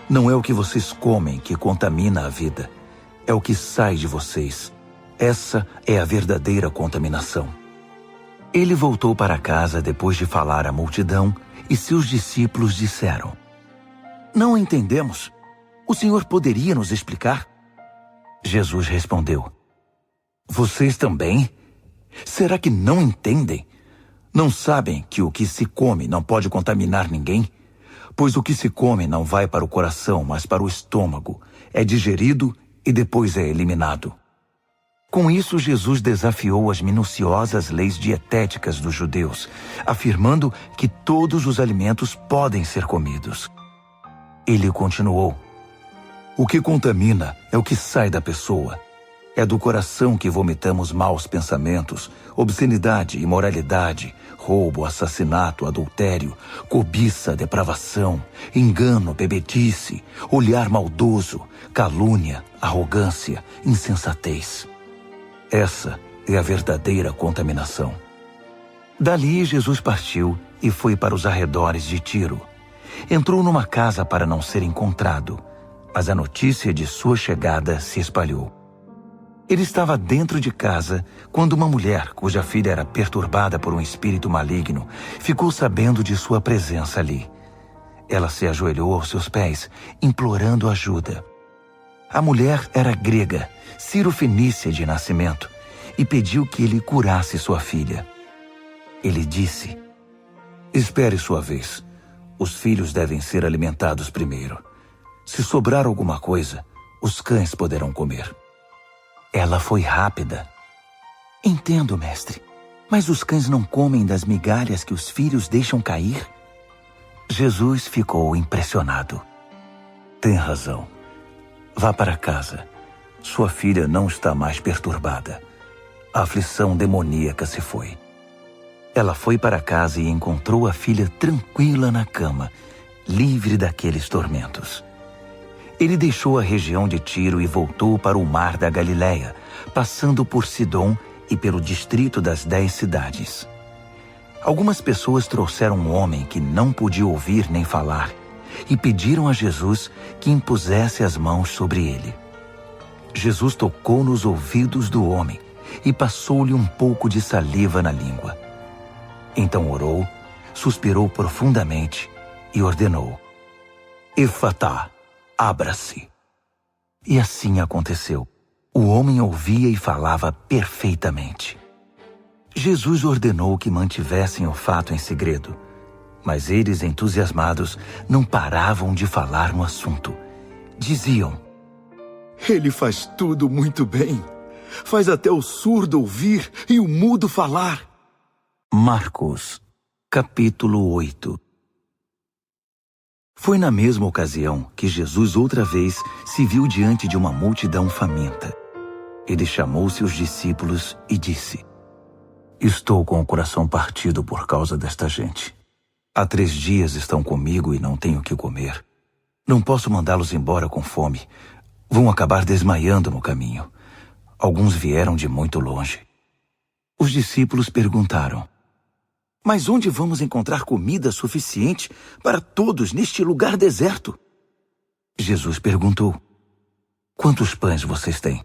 Não é o que vocês comem que contamina a vida. É o que sai de vocês. Essa é a verdadeira contaminação. Ele voltou para casa depois de falar à multidão e seus discípulos disseram: não entendemos. O Senhor poderia nos explicar? Jesus respondeu: vocês também? Será que não entendem? Não sabem que o que se come não pode contaminar ninguém? Pois o que se come não vai para o coração, mas para o estômago. É digerido e depois é eliminado. Com isso, Jesus desafiou as minuciosas leis dietéticas dos judeus, afirmando que todos os alimentos podem ser comidos. Ele continuou: o que contamina é o que sai da pessoa. É do coração que vomitamos maus pensamentos, obscenidade, imoralidade, roubo, assassinato, adultério, cobiça, depravação, engano, bebedice, olhar maldoso, calúnia, arrogância, insensatez. Essa é a verdadeira contaminação. Dali, Jesus partiu e foi para os arredores de Tiro. Entrou numa casa para não ser encontrado, mas a notícia de sua chegada se espalhou. Ele estava dentro de casa quando uma mulher, cuja filha era perturbada por um espírito maligno, ficou sabendo de sua presença ali. Ela se ajoelhou aos seus pés, implorando ajuda. A mulher era grega, cirofenícia de nascimento, e pediu que ele curasse sua filha. Ele disse: espere sua vez. Os filhos devem ser alimentados primeiro. Se sobrar alguma coisa, os cães poderão comer. Ela foi rápida. Entendo, mestre, mas os cães não comem das migalhas que os filhos deixam cair? Jesus ficou impressionado. Tem razão. Vá para casa. Sua filha não está mais perturbada. A aflição demoníaca se foi. Ela foi para casa e encontrou a filha tranquila na cama, livre daqueles tormentos. Ele deixou a região de Tiro e voltou para o mar da Galileia, passando por Sidom e pelo distrito das 10 cidades. Algumas pessoas trouxeram um homem que não podia ouvir nem falar e pediram a Jesus que impusesse as mãos sobre ele. Jesus tocou nos ouvidos do homem e passou-lhe um pouco de saliva na língua. Então orou, suspirou profundamente e ordenou: Efatá, abra-se. E assim aconteceu. O homem ouvia e falava perfeitamente. Jesus ordenou que mantivessem o fato em segredo, mas eles, entusiasmados, não paravam de falar no assunto. Diziam: ele faz tudo muito bem. Faz até o surdo ouvir e o mudo falar. Marcos, capítulo 8. Foi na mesma ocasião que Jesus outra vez se viu diante de uma multidão faminta. Ele chamou seus discípulos e disse: Estou com o coração partido por causa desta gente. Há 3 dias estão comigo e não tenho o que comer. Não posso mandá-los embora com fome. Vão acabar desmaiando no caminho. Alguns vieram de muito longe. Os discípulos perguntaram: Mas onde vamos encontrar comida suficiente para todos neste lugar deserto? Jesus perguntou: Quantos pães vocês têm?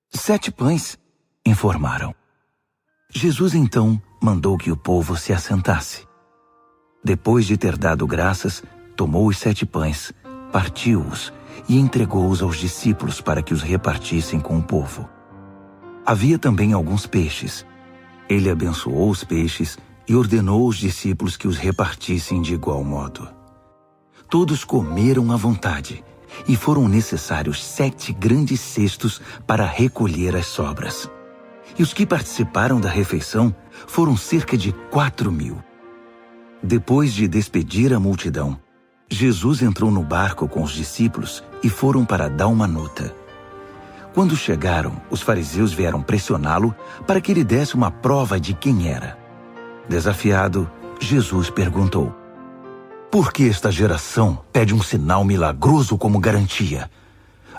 7 pães, informaram. Jesus então mandou que o povo se assentasse. Depois de ter dado graças, tomou os 7 pães, partiu-os e entregou-os aos discípulos para que os repartissem com o povo. Havia também alguns peixes. Ele abençoou os peixes e ordenou aos discípulos que os repartissem de igual modo. Todos comeram à vontade, e foram necessários 7 grandes cestos para recolher as sobras. E os que participaram da refeição foram cerca de 4.000. Depois de despedir a multidão, Jesus entrou no barco com os discípulos e foram para Dalmanuta. Quando chegaram, os fariseus vieram pressioná-lo para que ele desse uma prova de quem era. Desafiado, Jesus perguntou: por que esta geração pede um sinal milagroso como garantia?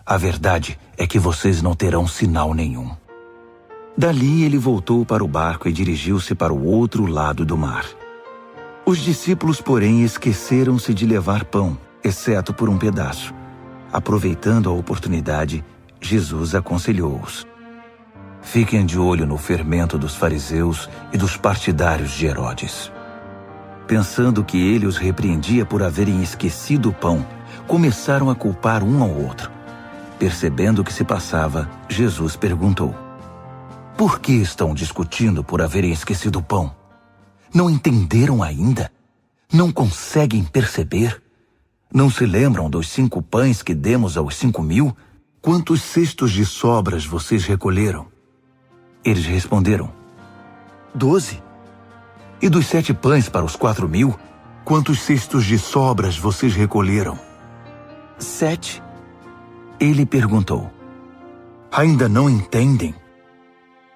A verdade é que vocês não terão sinal nenhum. Dali ele voltou para o barco e dirigiu-se para o outro lado do mar. Os discípulos, porém, esqueceram-se de levar pão, exceto por um pedaço. Aproveitando a oportunidade, Jesus aconselhou-os: fiquem de olho no fermento dos fariseus e dos partidários de Herodes. Pensando que ele os repreendia por haverem esquecido o pão, começaram a culpar um ao outro. Percebendo o que se passava, Jesus perguntou: por que estão discutindo por haverem esquecido o pão? Não entenderam ainda? Não conseguem perceber? Não se lembram dos 5 pães que demos aos 5.000? Quantos cestos de sobras vocês recolheram? Eles responderam: 12. E dos 7 pães para os 4.000? Quantos cestos de sobras vocês recolheram? 7. Ele perguntou: ainda não entendem?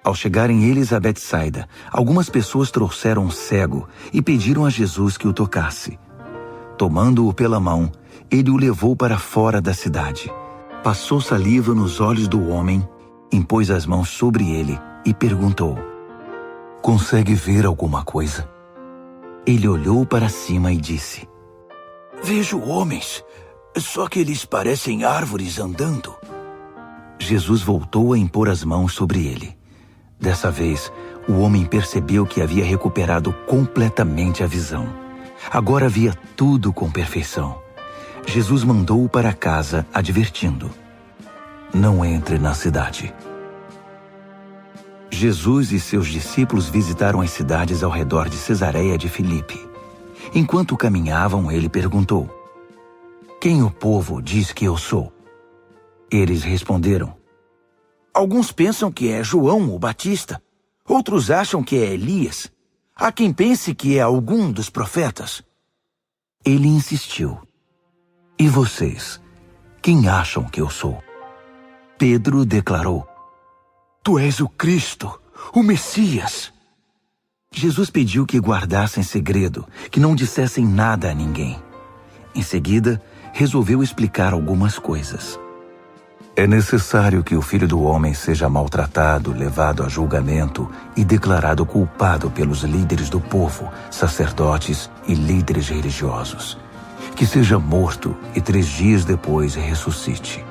Ao chegarem eles a Betsaida, algumas pessoas trouxeram um cego e pediram a Jesus que o tocasse. Tomando-o pela mão, ele o levou para fora da cidade. Passou saliva nos olhos do homem, impôs as mãos sobre ele e perguntou: consegue ver alguma coisa? Ele olhou para cima e disse: vejo homens, só que eles parecem árvores andando. Jesus voltou a impor as mãos sobre ele. Dessa vez, o homem percebeu que havia recuperado completamente a visão. Agora via tudo com perfeição. Jesus mandou-o para casa, advertindo: não entre na cidade. Jesus e seus discípulos visitaram as cidades ao redor de Cesareia de Filipe. Enquanto caminhavam, ele perguntou: quem o povo diz que eu sou? Eles responderam: alguns pensam que é João o Batista, outros acham que é Elias. Há quem pense que é algum dos profetas. Ele insistiu: e vocês, quem acham que eu sou? Pedro declarou: tu és o Cristo, o Messias. Jesus pediu que guardassem segredo, que não dissessem nada a ninguém. Em seguida, resolveu explicar algumas coisas. É necessário que o Filho do Homem seja maltratado, levado a julgamento e declarado culpado pelos líderes do povo, sacerdotes e líderes religiosos. Que seja morto e 3 dias depois ressuscite.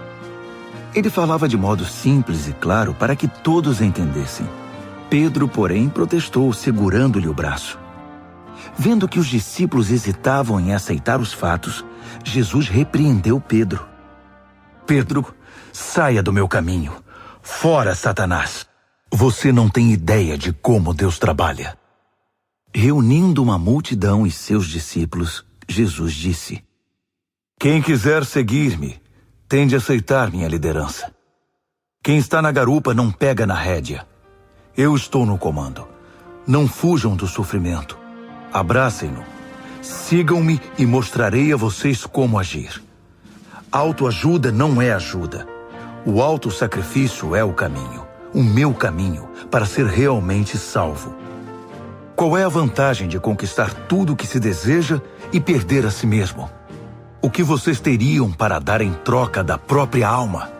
Ele falava de modo simples e claro para que todos entendessem. Pedro, porém, protestou, segurando-lhe o braço. Vendo que os discípulos hesitavam em aceitar os fatos, Jesus repreendeu Pedro. Pedro, saia do meu caminho. Fora, Satanás. Você não tem ideia de como Deus trabalha. Reunindo uma multidão e seus discípulos, Jesus disse: quem quiser seguir-me, tem de aceitar minha liderança. Quem está na garupa não pega na rédea. Eu estou no comando. Não fujam do sofrimento. Abracem-no. Sigam-me e mostrarei a vocês como agir. Autoajuda não é ajuda. O autossacrifício é o caminho, o meu caminho, para ser realmente salvo. Qual é a vantagem de conquistar tudo o que se deseja e perder a si mesmo? O que vocês teriam para dar em troca da própria alma?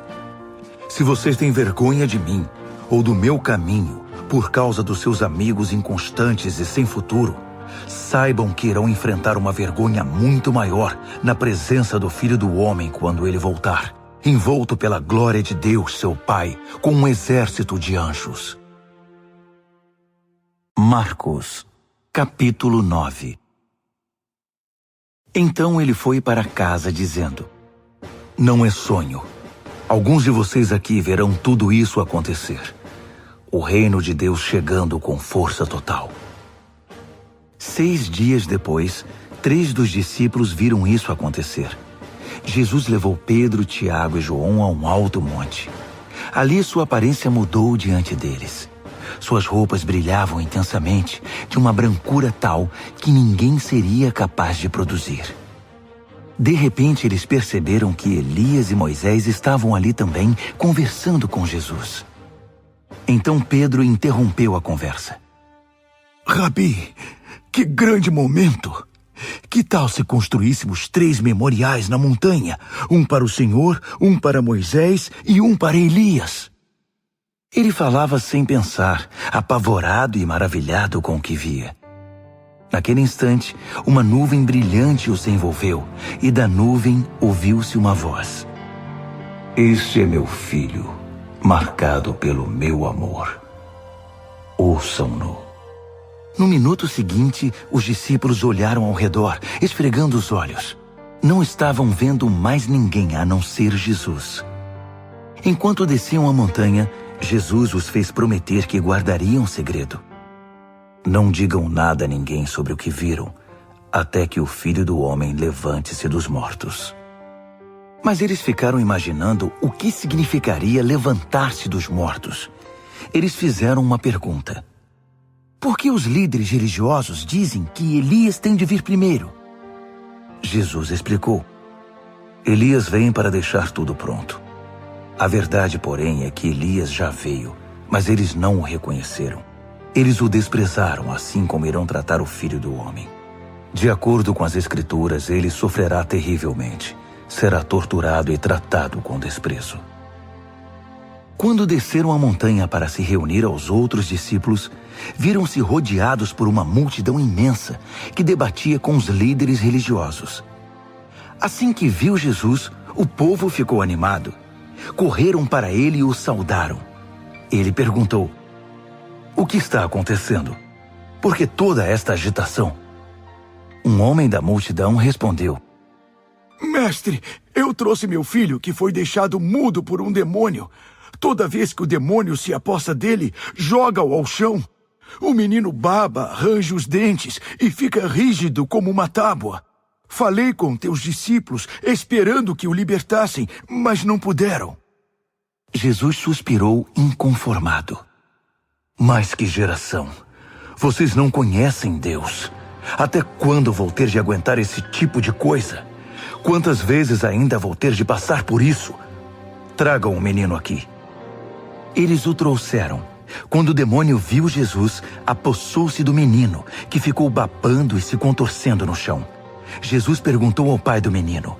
Se vocês têm vergonha de mim ou do meu caminho por causa dos seus amigos inconstantes e sem futuro, saibam que irão enfrentar uma vergonha muito maior na presença do Filho do Homem quando ele voltar, envolto pela glória de Deus, seu Pai, com um exército de anjos. Marcos, capítulo 9. Então ele foi para casa dizendo: não é sonho. Alguns de vocês aqui verão tudo isso acontecer. O reino de Deus chegando com força total. 6 dias depois, 3 dos discípulos viram isso acontecer. Jesus levou Pedro, Tiago e João a um alto monte. Ali sua aparência mudou diante deles. Suas roupas brilhavam intensamente, de uma brancura tal que ninguém seria capaz de produzir. De repente, eles perceberam que Elias e Moisés estavam ali também, conversando com Jesus. Então Pedro interrompeu a conversa. Rabi, que grande momento! Que tal se construíssemos 3 memoriais na montanha? Um para o Senhor, um para Moisés e um para Elias. Ele falava sem pensar, apavorado e maravilhado com o que via. Naquele instante, uma nuvem brilhante os envolveu, e da nuvem ouviu-se uma voz. Este é meu filho, marcado pelo meu amor. Ouçam-no. No minuto seguinte, os discípulos olharam ao redor, esfregando os olhos. Não estavam vendo mais ninguém a não ser Jesus. Enquanto desciam a montanha, Jesus os fez prometer que guardariam segredo. Não digam nada a ninguém sobre o que viram, até que o Filho do Homem levante-se dos mortos. Mas eles ficaram imaginando o que significaria levantar-se dos mortos. Eles fizeram uma pergunta. Por que os líderes religiosos dizem que Elias tem de vir primeiro? Jesus explicou. Elias vem para deixar tudo pronto. A verdade, porém, é que Elias já veio, mas eles não o reconheceram. Eles o desprezaram, assim como irão tratar o Filho do Homem. De acordo com as Escrituras, ele sofrerá terrivelmente. Será torturado e tratado com desprezo. Quando desceram a montanha para se reunir aos outros discípulos, viram-se rodeados por uma multidão imensa que debatia com os líderes religiosos. Assim que viu Jesus, o povo ficou animado. Correram para ele e o saudaram. Ele perguntou: O que está acontecendo? Por que toda esta agitação? Um homem da multidão respondeu: Mestre, eu trouxe meu filho que foi deixado mudo por um demônio. Toda vez que o demônio se aposta dele, joga-o ao chão. O menino baba, range os dentes e fica rígido como uma tábua. Falei com teus discípulos, esperando que o libertassem, mas não puderam. Jesus suspirou inconformado. Mas que geração! Vocês não conhecem Deus. Até quando vou ter de aguentar esse tipo de coisa? Quantas vezes ainda vou ter de passar por isso? Tragam o menino aqui. Eles o trouxeram. Quando o demônio viu Jesus, apossou-se do menino, que ficou babando e se contorcendo no chão. Jesus perguntou ao pai do menino: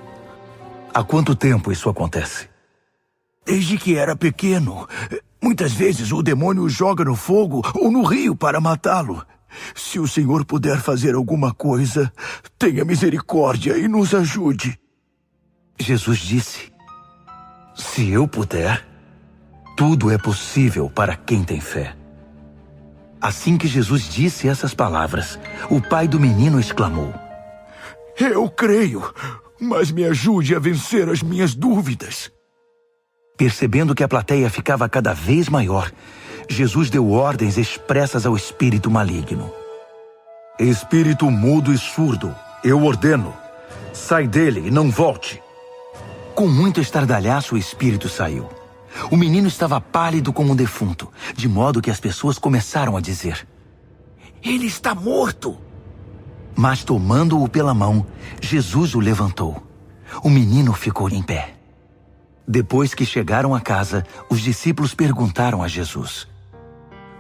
Há quanto tempo isso acontece? Desde que era pequeno. Muitas vezes o demônio o joga no fogo ou no rio para matá-lo. Se o Senhor puder fazer alguma coisa, tenha misericórdia e nos ajude. Jesus disse: Se eu puder, tudo é possível para quem tem fé. Assim que Jesus disse essas palavras, o pai do menino exclamou: Eu creio, mas me ajude a vencer as minhas dúvidas. Percebendo que a plateia ficava cada vez maior, Jesus deu ordens expressas ao espírito maligno. Espírito mudo e surdo, eu ordeno, sai dele e não volte. Com muito estardalhaço, o espírito saiu. O menino estava pálido como um defunto, de modo que as pessoas começaram a dizer: Ele está morto! Mas tomando-o pela mão, Jesus o levantou. O menino ficou em pé. Depois que chegaram a casa, os discípulos perguntaram a Jesus: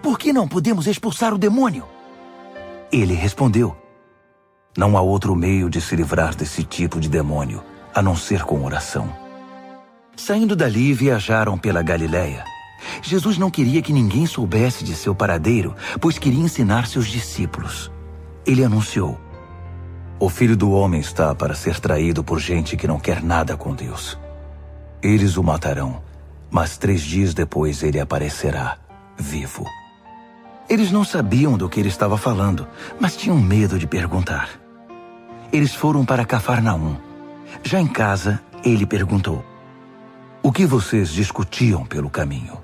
Por que não podemos expulsar o demônio? Ele respondeu: Não há outro meio de se livrar desse tipo de demônio, a não ser com oração. Saindo dali, viajaram pela Galileia. Jesus não queria que ninguém soubesse de seu paradeiro, pois queria ensinar seus discípulos. Ele anunciou: O Filho do Homem está para ser traído por gente que não quer nada com Deus. Eles o matarão, mas 3 dias depois ele aparecerá, vivo. Eles não sabiam do que ele estava falando, mas tinham medo de perguntar. Eles foram para Cafarnaum. Já em casa, ele perguntou: O que vocês discutiam pelo caminho?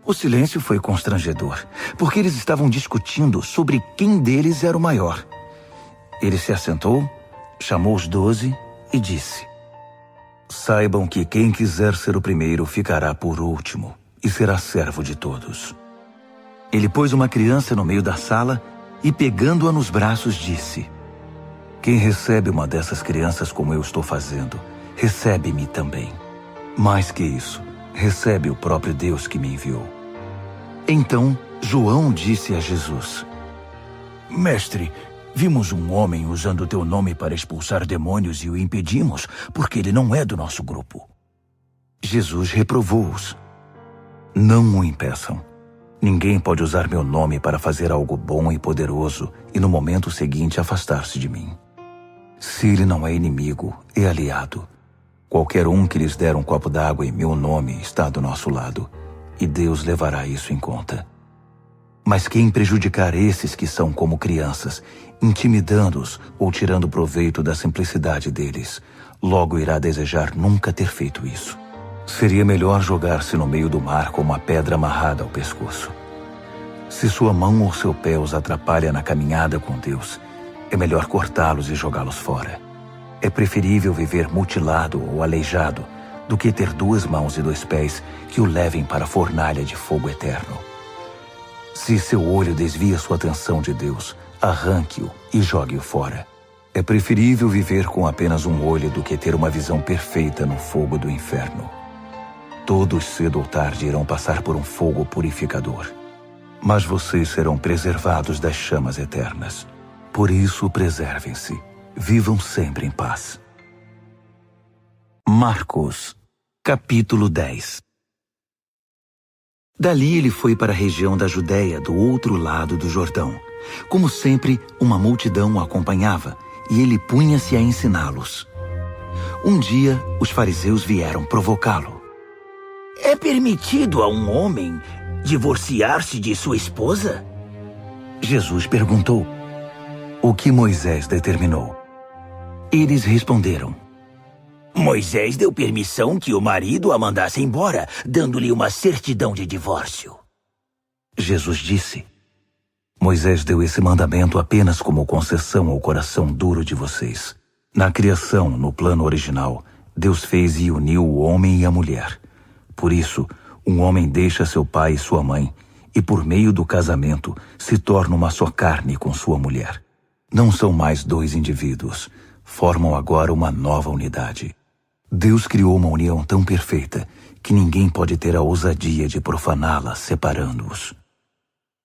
O silêncio foi constrangedor, porque eles estavam discutindo sobre quem deles era o maior. Ele se assentou, chamou os 12 e disse: Saibam que quem quiser ser o primeiro ficará por último e será servo de todos. Ele pôs uma criança no meio da sala e, pegando-a nos braços, disse: Quem recebe uma dessas crianças como eu estou fazendo, recebe-me também. Mais que isso, recebe o próprio Deus que me enviou. Então, João disse a Jesus: Mestre, vimos um homem usando o teu nome para expulsar demônios e o impedimos, porque ele não é do nosso grupo. Jesus reprovou-os: Não o impeçam. Ninguém pode usar meu nome para fazer algo bom e poderoso e no momento seguinte afastar-se de mim. Se ele não é inimigo, é aliado. Qualquer um que lhes der um copo d'água em meu nome está do nosso lado, e Deus levará isso em conta. Mas quem prejudicar esses que são como crianças, intimidando-os ou tirando proveito da simplicidade deles, logo irá desejar nunca ter feito isso. Seria melhor jogar-se no meio do mar com uma pedra amarrada ao pescoço. Se sua mão ou seu pé os atrapalha na caminhada com Deus, é melhor cortá-los e jogá-los fora. É preferível viver mutilado ou aleijado do que ter 2 mãos e 2 pés que o levem para a fornalha de fogo eterno. Se seu olho desvia sua atenção de Deus, arranque-o e jogue-o fora. É preferível viver com apenas um olho do que ter uma visão perfeita no fogo do inferno. Todos cedo ou tarde irão passar por um fogo purificador. Mas vocês serão preservados das chamas eternas. Por isso, preservem-se. Vivam sempre em paz. Marcos, capítulo 10. Dali ele foi para a região da Judéia, do outro lado do Jordão. Como sempre, uma multidão o acompanhava, e ele punha-se a ensiná-los. Um dia, os fariseus vieram provocá-lo. É permitido a um homem divorciar-se de sua esposa? Jesus perguntou: O que Moisés determinou? Eles responderam: Moisés deu permissão que o marido a mandasse embora, dando-lhe uma certidão de divórcio. Jesus disse: Moisés deu esse mandamento apenas como concessão ao coração duro de vocês. Na criação, no plano original, Deus fez e uniu o homem e a mulher. Por isso, um homem deixa seu pai e sua mãe, e por meio do casamento se torna uma só carne com sua mulher. Não são mais 2 indivíduos, formam agora uma nova unidade. Deus criou uma união tão perfeita que ninguém pode ter a ousadia de profaná-la, separando-os.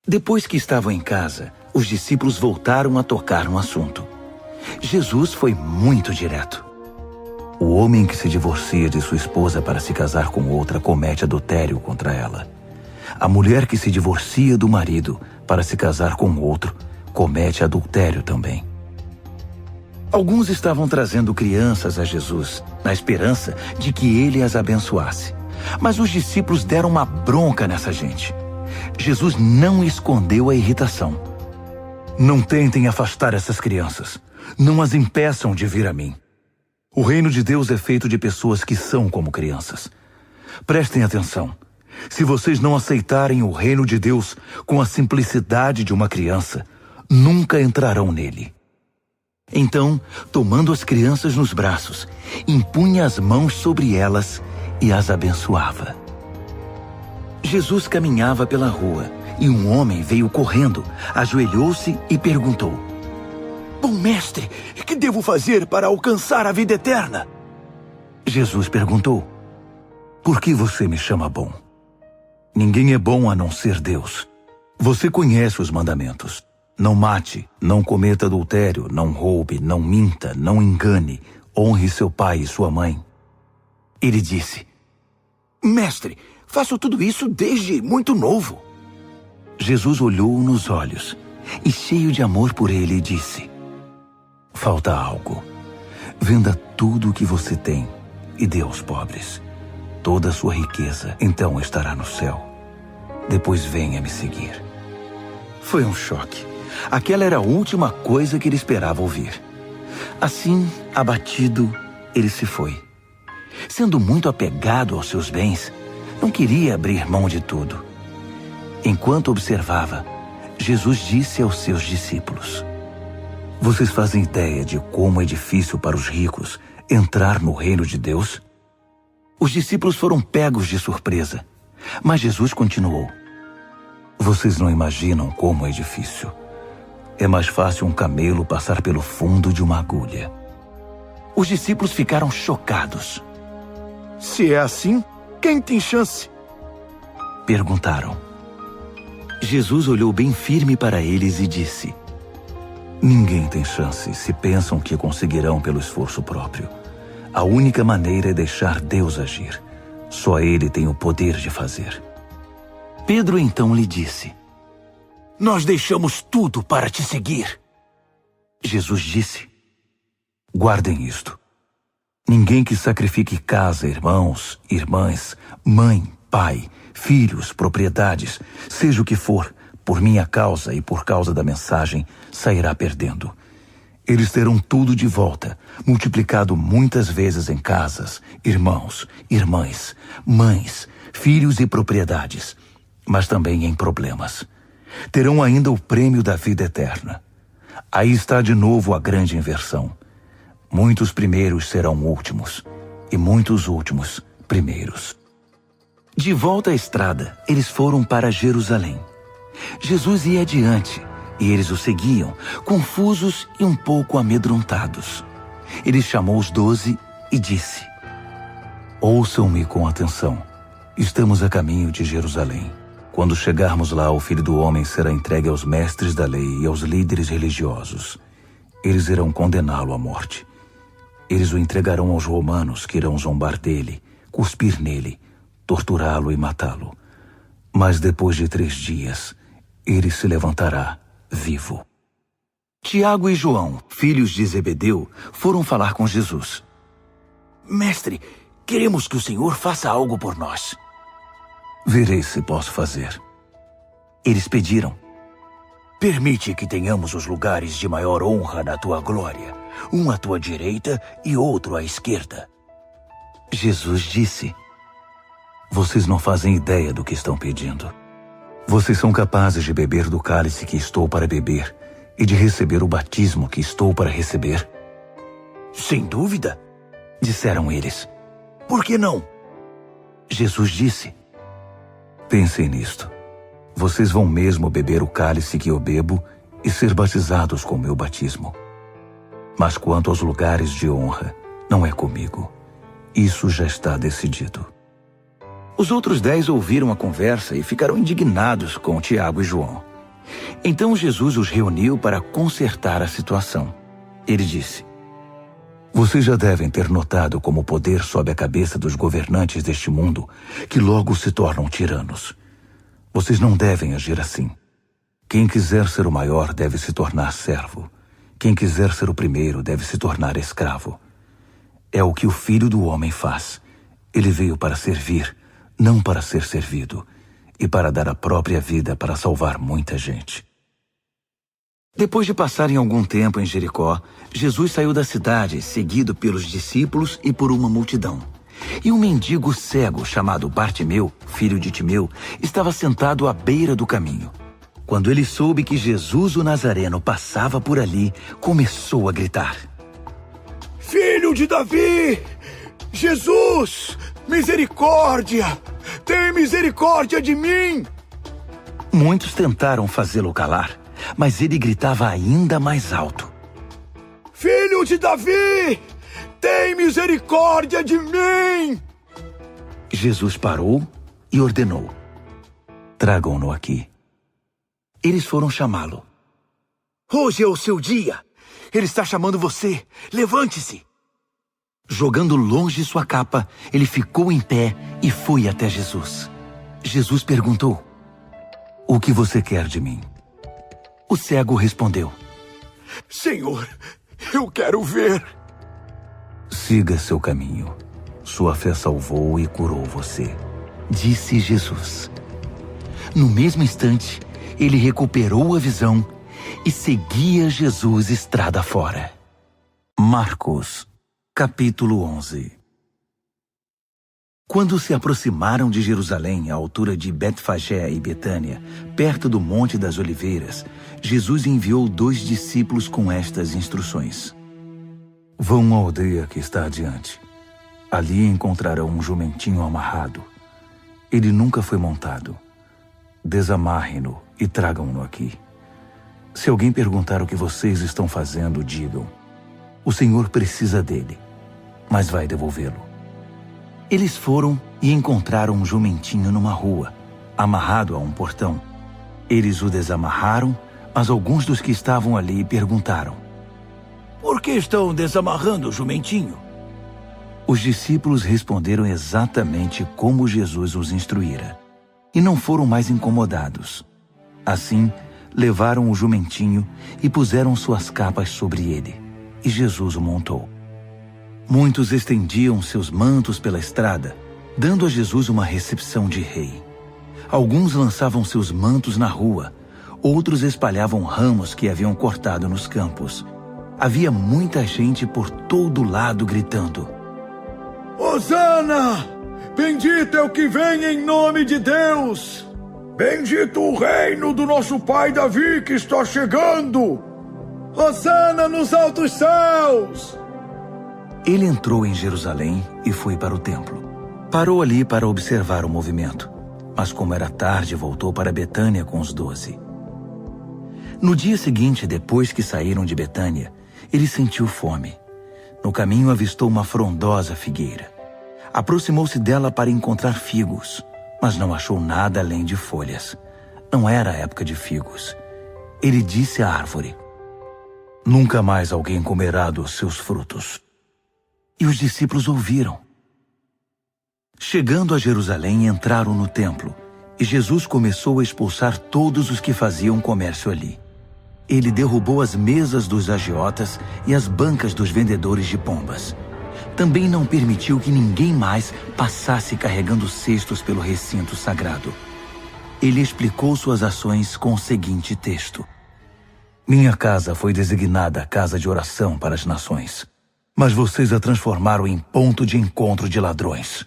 Depois que estavam em casa, os discípulos voltaram a tocar no assunto. Jesus foi muito direto. O homem que se divorcia de sua esposa para se casar com outra comete adultério contra ela. A mulher que se divorcia do marido para se casar com outro comete adultério também. Alguns estavam trazendo crianças a Jesus, na esperança de que ele as abençoasse. Mas os discípulos deram uma bronca nessa gente. Jesus não escondeu a irritação. Não tentem afastar essas crianças. Não as impeçam de vir a mim. O reino de Deus é feito de pessoas que são como crianças. Prestem atenção. Se vocês não aceitarem o reino de Deus com a simplicidade de uma criança, nunca entrarão nele. Então, tomando as crianças nos braços, impunha as mãos sobre elas e as abençoava. Jesus caminhava pela rua e um homem veio correndo, ajoelhou-se e perguntou: Bom mestre, que devo fazer para alcançar a vida eterna? Jesus perguntou: Por que você me chama bom? Ninguém é bom a não ser Deus. Você conhece os mandamentos. Não mate, não cometa adultério, não roube, não minta, não engane, honre seu pai e sua mãe. Ele disse: Mestre, faço tudo isso desde muito novo. Jesus olhou-o nos olhos e, cheio de amor por ele, disse: Falta algo. Venda tudo o que você tem e dê aos pobres. Toda a sua riqueza então estará no céu. Depois venha me seguir. Foi um choque. Aquela era a última coisa que ele esperava ouvir. Assim, abatido, ele se foi. Sendo muito apegado aos seus bens, não queria abrir mão de tudo. Enquanto observava, Jesus disse aos seus discípulos: Vocês fazem ideia de como é difícil para os ricos entrar no reino de Deus? Os discípulos foram pegos de surpresa, mas Jesus continuou: Vocês não imaginam como é difícil. É mais fácil um camelo passar pelo fundo de uma agulha. Os discípulos ficaram chocados. Se é assim, quem tem chance? Perguntaram. Jesus olhou bem firme para eles e disse: Ninguém tem chance se pensam que conseguirão pelo esforço próprio. A única maneira é deixar Deus agir. Só Ele tem o poder de fazer. Pedro então lhe disse: Nós deixamos tudo para te seguir. Jesus disse: Guardem isto. Ninguém que sacrifique casa, irmãos, irmãs, mãe, pai, filhos, propriedades, seja o que for, por minha causa e por causa da mensagem, sairá perdendo. Eles terão tudo de volta, multiplicado muitas vezes em casas, irmãos, irmãs, mães, filhos e propriedades, mas também em problemas. Terão ainda o prêmio da vida eterna. Aí está de novo a grande inversão. Muitos primeiros serão últimos, e muitos últimos primeiros. De volta à estrada, eles foram para Jerusalém. Jesus ia adiante, e eles o seguiam, confusos e um pouco amedrontados. Ele chamou os 12 e disse: Ouçam-me com atenção. Estamos a caminho de Jerusalém. Quando chegarmos lá, o Filho do Homem será entregue aos mestres da lei e aos líderes religiosos. Eles irão condená-lo à morte. Eles o entregarão aos romanos, que irão zombar dele, cuspir nele, torturá-lo e matá-lo. Mas depois de 3 dias, ele se levantará vivo. Tiago e João, filhos de Zebedeu, foram falar com Jesus. Mestre, queremos que o Senhor faça algo por nós. Verei se posso fazer. Eles pediram: Permite que tenhamos os lugares de maior honra na tua glória, um à tua direita e outro à esquerda. Jesus disse: Vocês não fazem ideia do que estão pedindo. Vocês são capazes de beber do cálice que estou para beber e de receber o batismo que estou para receber? Sem dúvida, disseram eles. Por que não? Jesus disse: Pensem nisto. Vocês vão mesmo beber o cálice que eu bebo e ser batizados com o meu batismo. Mas quanto aos lugares de honra, não é comigo. Isso já está decidido. Os outros 10 ouviram a conversa e ficaram indignados com Tiago e João. Então Jesus os reuniu para consertar a situação. Ele disse: Vocês já devem ter notado como o poder sobe a cabeça dos governantes deste mundo, que logo se tornam tiranos. Vocês não devem agir assim. Quem quiser ser o maior deve se tornar servo. Quem quiser ser o primeiro deve se tornar escravo. É o que o Filho do Homem faz. Ele veio para servir, não para ser servido, e para dar a própria vida para salvar muita gente. Depois de passarem algum tempo em Jericó, Jesus saiu da cidade, seguido pelos discípulos e por uma multidão. E um mendigo cego chamado Bartimeu, filho de Timeu, estava sentado à beira do caminho. Quando ele soube que Jesus o Nazareno passava por ali, começou a gritar: Filho de Davi! Jesus! Misericórdia! Tem misericórdia de mim! Muitos tentaram fazê-lo calar, mas ele gritava ainda mais alto: Filho de Davi! Tem misericórdia de mim! Jesus parou e ordenou: Tragam-no aqui. Eles foram chamá-lo. Hoje é o seu dia. Ele está chamando você. Levante-se. Jogando longe sua capa, ele ficou em pé e foi até Jesus. Jesus perguntou: O que você quer de mim? O cego respondeu: Senhor, eu quero ver. Siga seu caminho. Sua fé salvou e curou você, disse Jesus. No mesmo instante, ele recuperou a visão e seguia Jesus estrada fora. Marcos, capítulo 11. Quando se aproximaram de Jerusalém, à altura de Betfagé e Betânia, perto do Monte das Oliveiras, Jesus enviou 2 discípulos com estas instruções: Vão à aldeia que está adiante. Ali encontrarão um jumentinho amarrado. Ele nunca foi montado. Desamarrem-no e tragam-no aqui. Se alguém perguntar o que vocês estão fazendo, digam: o Senhor precisa dele, mas vai devolvê-lo. Eles foram e encontraram um jumentinho numa rua, amarrado a um portão. Eles o desamarraram, mas alguns dos que estavam ali perguntaram: por que estão desamarrando o jumentinho? Os discípulos responderam exatamente como Jesus os instruíra, e não foram mais incomodados. Assim, levaram o jumentinho e puseram suas capas sobre ele, e Jesus o montou. Muitos estendiam seus mantos pela estrada, dando a Jesus uma recepção de rei. Alguns lançavam seus mantos na rua, outros espalhavam ramos que haviam cortado nos campos. Havia muita gente por todo lado gritando: Hosana! Bendito é o que vem em nome de Deus! Bendito o reino do nosso pai Davi que está chegando! Hosana nos altos céus! Ele entrou em Jerusalém e foi para o templo. Parou ali para observar o movimento, mas como era tarde, voltou para Betânia com os 12. No dia seguinte, depois que saíram de Betânia, ele sentiu fome. No caminho avistou uma frondosa figueira. Aproximou-se dela para encontrar figos, mas não achou nada além de folhas. Não era a época de figos. Ele disse à árvore: nunca mais alguém comerá dos seus frutos. E os discípulos ouviram. Chegando a Jerusalém, entraram no templo, e Jesus começou a expulsar todos os que faziam comércio ali. Ele derrubou as mesas dos agiotas e as bancas dos vendedores de pombas. Também não permitiu que ninguém mais passasse carregando cestos pelo recinto sagrado. Ele explicou suas ações com o seguinte texto: minha casa foi designada casa de oração para as nações, mas vocês a transformaram em ponto de encontro de ladrões.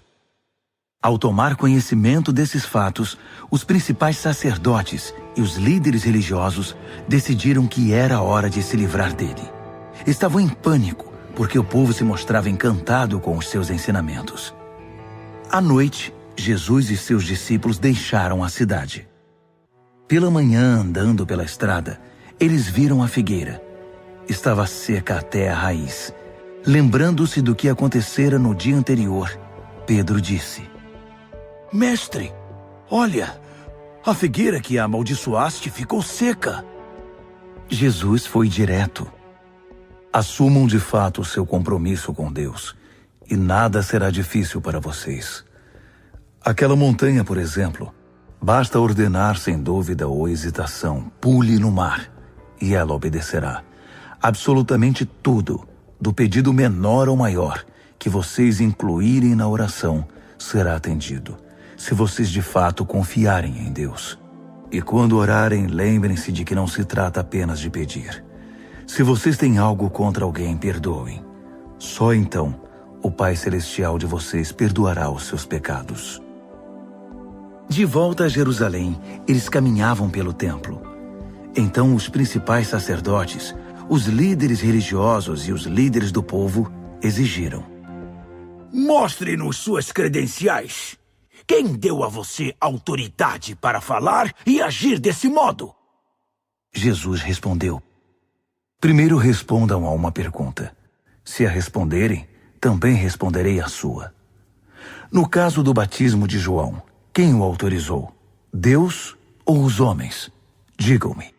Ao tomar conhecimento desses fatos, os principais sacerdotes e os líderes religiosos decidiram que era a hora de se livrar dele. Estavam em pânico, porque o povo se mostrava encantado com os seus ensinamentos. À noite, Jesus e seus discípulos deixaram a cidade. Pela manhã, andando pela estrada, eles viram a figueira. Estava seca até a raiz. Lembrando-se do que acontecera no dia anterior, Pedro disse: Mestre, olha, a figueira que amaldiçoaste ficou seca. Jesus foi direto: assumam de fato o seu compromisso com Deus, e nada será difícil para vocês. Aquela montanha, por exemplo, basta ordenar sem dúvida ou hesitação: pule no mar, e ela obedecerá. Absolutamente tudo, do pedido menor ao maior, que vocês incluírem na oração, será atendido, se vocês de fato confiarem em Deus. E quando orarem, lembrem-se de que não se trata apenas de pedir. Se vocês têm algo contra alguém, perdoem. Só então o Pai Celestial de vocês perdoará os seus pecados. De volta a Jerusalém, eles caminhavam pelo templo. Então os principais sacerdotes, os líderes religiosos e os líderes do povo exigiram: mostre-nos suas credenciais. Quem deu a você autoridade para falar e agir desse modo? Jesus respondeu: primeiro respondam a uma pergunta. Se a responderem, também responderei a sua. No caso do batismo de João, quem o autorizou? Deus ou os homens? Digam-me.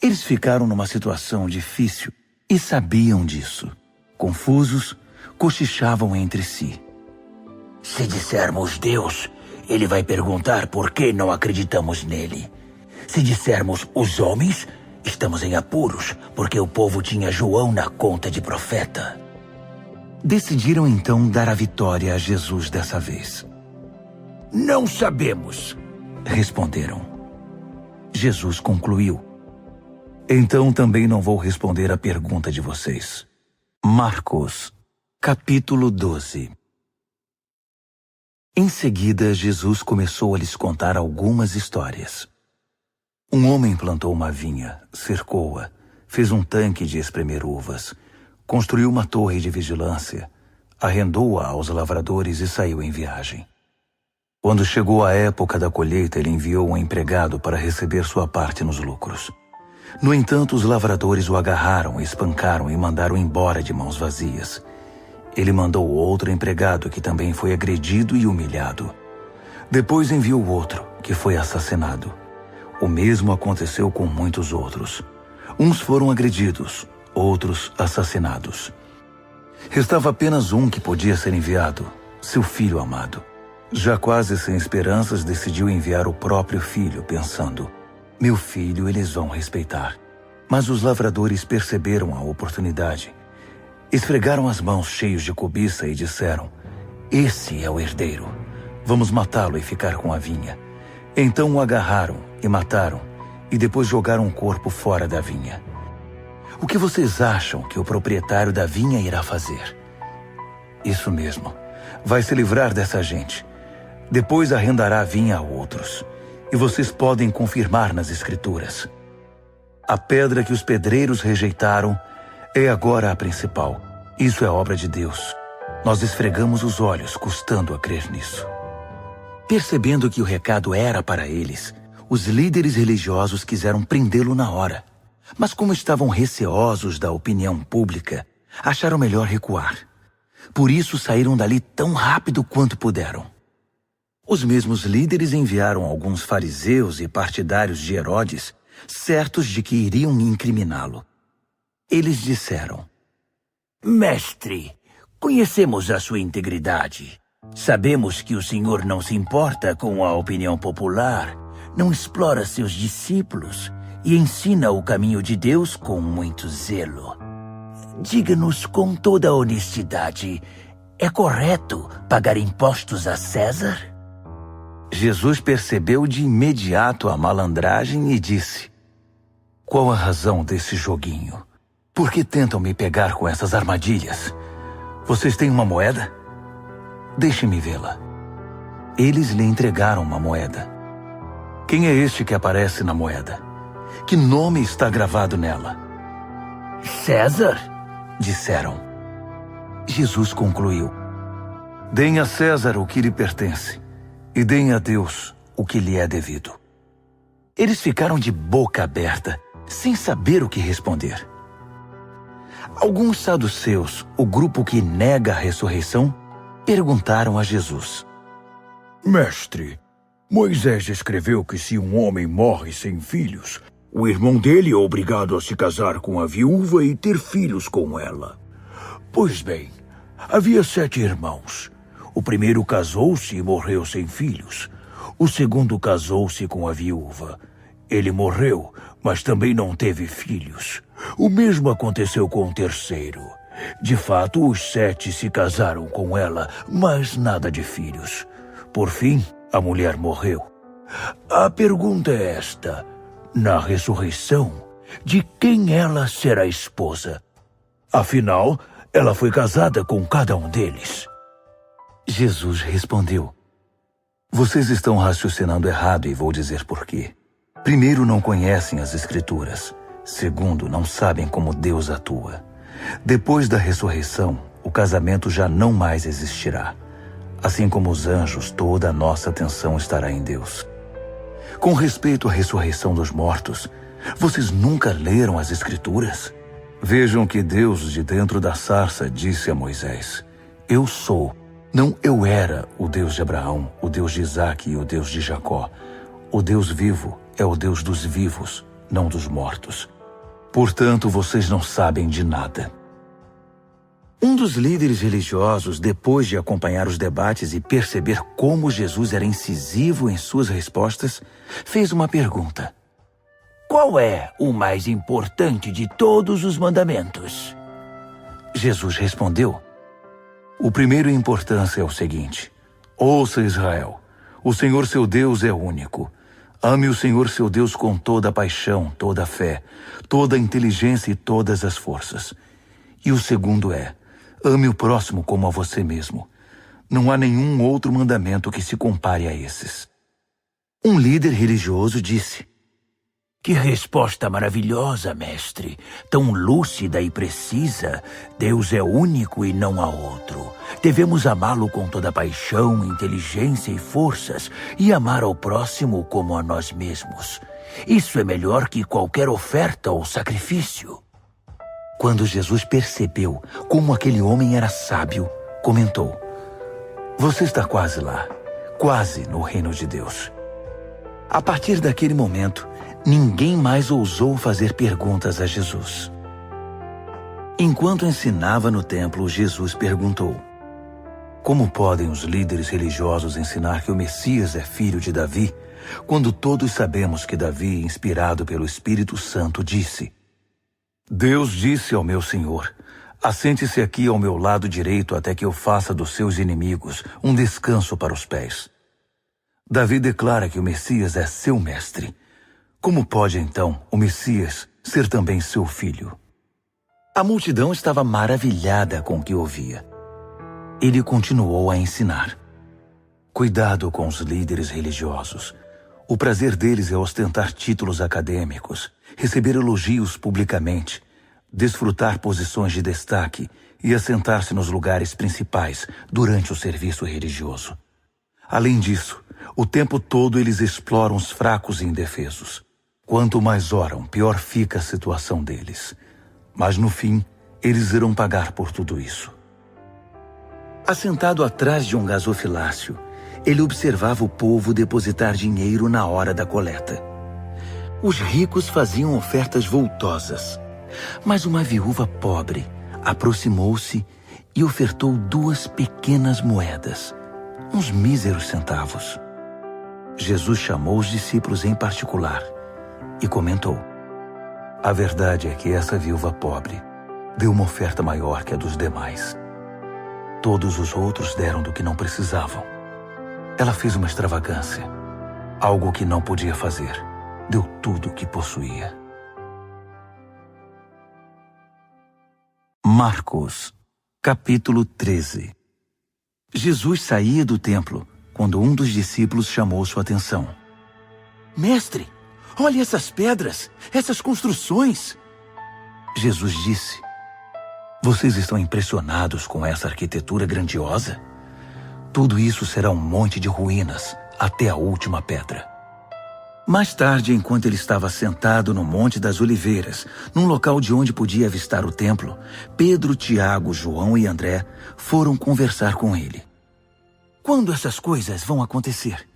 Eles ficaram numa situação difícil e sabiam disso. Confusos, cochichavam entre si. Se dissermos Deus, ele vai perguntar por que não acreditamos nele. Se dissermos os homens, estamos em apuros, porque o povo tinha João na conta de profeta. Decidiram então dar a vitória a Jesus dessa vez. Não sabemos, responderam. Jesus concluiu: então também não vou responder a pergunta de vocês. Marcos, capítulo 12. Em seguida, Jesus começou a lhes contar algumas histórias. Um homem plantou uma vinha, cercou-a, fez um tanque de espremer uvas, construiu uma torre de vigilância, arrendou-a aos lavradores e saiu em viagem. Quando chegou a época da colheita, ele enviou um empregado para receber sua parte nos lucros. No entanto, os lavradores o agarraram, espancaram e mandaram embora de mãos vazias. Ele mandou outro empregado que também foi agredido e humilhado. Depois enviou outro, que foi assassinado. O mesmo aconteceu com muitos outros. Uns foram agredidos, outros assassinados. Restava apenas um que podia ser enviado, seu filho amado. Já quase sem esperanças, decidiu enviar o próprio filho, pensando: meu filho eles vão respeitar. Mas os lavradores perceberam a oportunidade. Esfregaram as mãos cheios de cobiça e disseram: esse é o herdeiro. Vamos matá-lo e ficar com a vinha. Então o agarraram e mataram, e depois jogaram o corpo fora da vinha. O que vocês acham que o proprietário da vinha irá fazer? Isso mesmo. Vai se livrar dessa gente. Depois arrendará a vinha a outros. E vocês podem confirmar nas Escrituras. A pedra que os pedreiros rejeitaram é agora a principal. Isso é obra de Deus. Nós esfregamos os olhos, custando a crer nisso. Percebendo que o recado era para eles, os líderes religiosos quiseram prendê-lo na hora. Mas como estavam receosos da opinião pública, acharam melhor recuar. Por isso saíram dali tão rápido quanto puderam. Os mesmos líderes enviaram alguns fariseus e partidários de Herodes, certos de que iriam incriminá-lo. Eles disseram: Mestre, conhecemos a sua integridade. Sabemos que o senhor não se importa com a opinião popular, não explora seus discípulos e ensina o caminho de Deus com muito zelo. Diga-nos com toda a honestidade, é correto pagar impostos a César? Jesus percebeu de imediato a malandragem e disse: qual a razão desse joguinho? Por que tentam me pegar com essas armadilhas? Vocês têm uma moeda? Deixe-me vê-la. Eles lhe entregaram uma moeda. Quem é este que aparece na moeda? Que nome está gravado nela? César, disseram. Jesus concluiu: deem a César o que lhe pertence e deem a Deus o que lhe é devido. Eles ficaram de boca aberta, sem saber o que responder. Alguns saduceus, o grupo que nega a ressurreição, perguntaram a Jesus: Mestre, Moisés escreveu que se um homem morre sem filhos, o irmão dele é obrigado a se casar com a viúva e ter filhos com ela. Pois bem, havia 7 irmãos. O primeiro casou-se e morreu sem filhos. O segundo casou-se com a viúva. Ele morreu, mas também não teve filhos. O mesmo aconteceu com o terceiro. De fato, os 7 se casaram com ela, mas nada de filhos. Por fim, a mulher morreu. A pergunta é esta: na ressurreição, de quem ela será esposa? Afinal, ela foi casada com cada um deles. Jesus respondeu: vocês estão raciocinando errado e vou dizer por quê. Primeiro, não conhecem as Escrituras. Segundo, não sabem como Deus atua. Depois da ressurreição, o casamento já não mais existirá. Assim como os anjos, toda a nossa atenção estará em Deus. Com respeito à ressurreição dos mortos, vocês nunca leram as Escrituras? Vejam que Deus, de dentro da sarça, disse a Moisés: eu sou, não eu era, o Deus de Abraão, o Deus de Isaque e o Deus de Jacó. O Deus vivo é o Deus dos vivos, não dos mortos. Portanto, vocês não sabem de nada. Um dos líderes religiosos, depois de acompanhar os debates e perceber como Jesus era incisivo em suas respostas, fez uma pergunta: qual é o mais importante de todos os mandamentos? Jesus respondeu: o primeiro em importância é o seguinte: ouça, Israel, o Senhor seu Deus é único. Ame o Senhor seu Deus com toda a paixão, toda a fé, toda a inteligência e todas as forças. E o segundo é: ame o próximo como a você mesmo. Não há nenhum outro mandamento que se compare a esses. Um líder religioso disse: Que resposta maravilhosa, mestre. Tão lúcida e precisa. Deus é único e não há outro. Devemos amá-lo com toda paixão, inteligência e forças e amar ao próximo como a nós mesmos. Isso é melhor que qualquer oferta ou sacrifício. Quando Jesus percebeu como aquele homem era sábio, comentou: Você está quase lá, quase no reino de Deus. A partir daquele momento, ninguém mais ousou fazer perguntas a Jesus. Enquanto ensinava no templo, Jesus perguntou: Como podem os líderes religiosos ensinar que o Messias é filho de Davi, quando todos sabemos que Davi, inspirado pelo Espírito Santo, disse: Deus disse ao meu Senhor: Assente-se aqui ao meu lado direito até que eu faça dos seus inimigos um descanso para os pés. Davi declara que o Messias é seu mestre. Como pode, então, o Messias ser também seu filho? A multidão estava maravilhada com o que ouvia. Ele continuou a ensinar: Cuidado com os líderes religiosos. O prazer deles é ostentar títulos acadêmicos, receber elogios publicamente, desfrutar posições de destaque e assentar-se nos lugares principais durante o serviço religioso. Além disso, o tempo todo eles exploram os fracos e indefesos. Quanto mais oram, pior fica a situação deles. Mas no fim, eles irão pagar por tudo isso. Assentado atrás de um gasofilácio, ele observava o povo depositar dinheiro na hora da coleta. Os ricos faziam ofertas voltosas, mas uma viúva pobre aproximou-se e ofertou 2 pequenas moedas, uns míseros centavos. Jesus chamou os discípulos em particular e comentou: A verdade é que essa viúva pobre deu uma oferta maior que a dos demais. Todos os outros deram do que não precisavam. Ela fez uma extravagância, algo que não podia fazer. Deu tudo o que possuía. Marcos, capítulo 13. Jesus saía do templo quando um dos discípulos chamou sua atenção. Mestre, olhe essas pedras, essas construções. Jesus disse: Vocês estão impressionados com essa arquitetura grandiosa? Tudo isso será um monte de ruínas, até a última pedra. Mais tarde, enquanto ele estava sentado no Monte das Oliveiras, num local de onde podia avistar o templo, Pedro, Tiago, João e André foram conversar com ele. Quando essas coisas vão acontecer?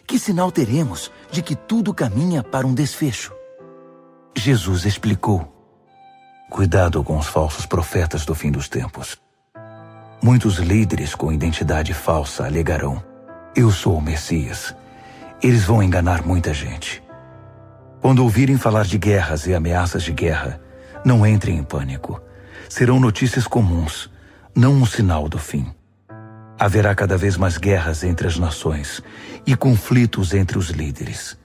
Que sinal teremos de que tudo caminha para um desfecho? Jesus explicou: Cuidado com os falsos profetas do fim dos tempos. Muitos líderes com identidade falsa alegarão: Eu sou o Messias. Eles vão enganar muita gente. Quando ouvirem falar de guerras e ameaças de guerra, não entrem em pânico. Serão notícias comuns, não um sinal do fim. Haverá cada vez mais guerras entre as nações e conflitos entre os líderes.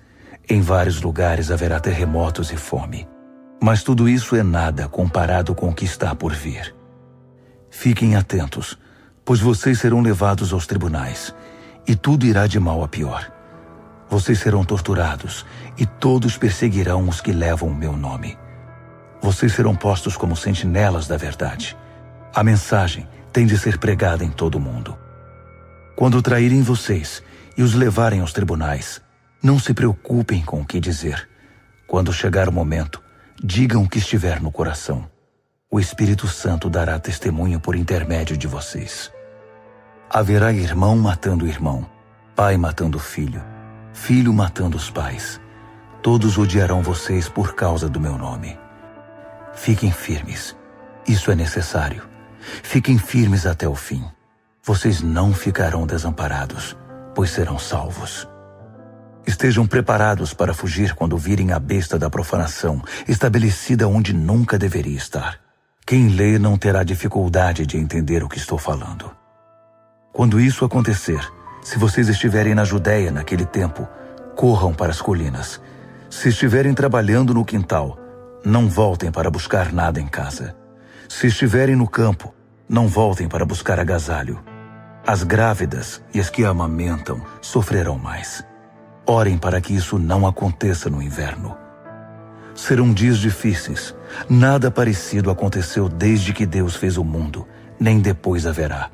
Em vários lugares haverá terremotos e fome. Mas tudo isso é nada comparado com o que está por vir. Fiquem atentos, pois vocês serão levados aos tribunais, e tudo irá de mal a pior. Vocês serão torturados, e todos perseguirão os que levam o meu nome. Vocês serão postos como sentinelas da verdade. A mensagem tem de ser pregada em todo o mundo. Quando traírem vocês e os levarem aos tribunais, não se preocupem com o que dizer. Quando chegar o momento, digam o que estiver no coração. O Espírito Santo dará testemunho por intermédio de vocês. Haverá irmão matando irmão, pai matando filho, filho matando os pais. Todos odiarão vocês por causa do meu nome. Fiquem firmes. Isso é necessário. Fiquem firmes até o fim. Vocês não ficarão desamparados, pois serão salvos. Estejam preparados para fugir quando virem a besta da profanação, estabelecida onde nunca deveria estar. Quem lê não terá dificuldade de entender o que estou falando. Quando isso acontecer, se vocês estiverem na Judéia naquele tempo, corram para as colinas. Se estiverem trabalhando no quintal, não voltem para buscar nada em casa. Se estiverem no campo, não voltem para buscar agasalho. As grávidas e as que amamentam sofrerão mais. Orem para que isso não aconteça no inverno. Serão dias difíceis. Nada parecido aconteceu desde que Deus fez o mundo, nem depois haverá.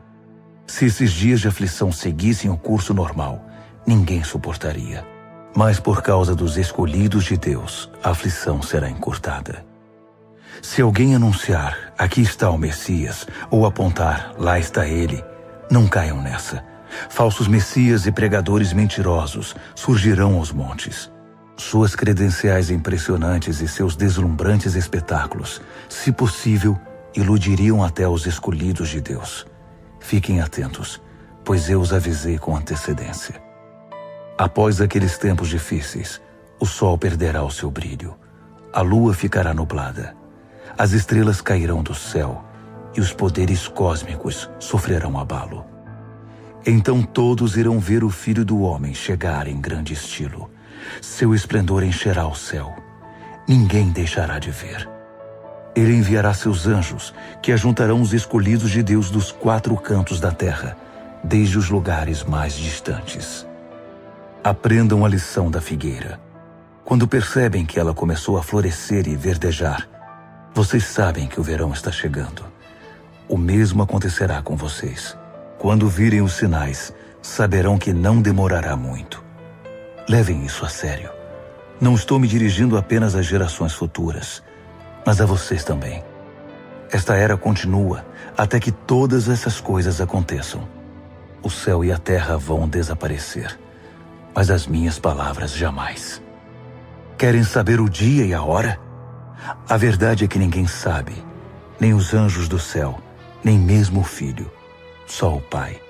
Se esses dias de aflição seguissem o curso normal, ninguém suportaria. Mas por causa dos escolhidos de Deus, a aflição será encurtada. Se alguém anunciar, aqui está o Messias, ou apontar, lá está ele, não caiam nessa. Falsos messias e pregadores mentirosos surgirão aos montes. Suas credenciais impressionantes e seus deslumbrantes espetáculos, se possível, iludiriam até os escolhidos de Deus. Fiquem atentos, pois eu os avisei com antecedência. Após aqueles tempos difíceis, o sol perderá o seu brilho, a lua ficará nublada, as estrelas cairão do céu e os poderes cósmicos sofrerão abalo. Então todos irão ver o Filho do Homem chegar em grande estilo. Seu esplendor encherá o céu. Ninguém deixará de ver. Ele enviará seus anjos, que ajuntarão os escolhidos de Deus dos 4 cantos da terra, desde os lugares mais distantes. Aprendam a lição da figueira. Quando percebem que ela começou a florescer e verdejar, vocês sabem que o verão está chegando. O mesmo acontecerá com vocês. Quando virem os sinais, saberão que não demorará muito. Levem isso a sério. Não estou me dirigindo apenas às gerações futuras, mas a vocês também. Esta era continua até que todas essas coisas aconteçam. O céu e a terra vão desaparecer, mas as minhas palavras jamais. Querem saber o dia e a hora? A verdade é que ninguém sabe, nem os anjos do céu, nem mesmo o Filho, só o Pai.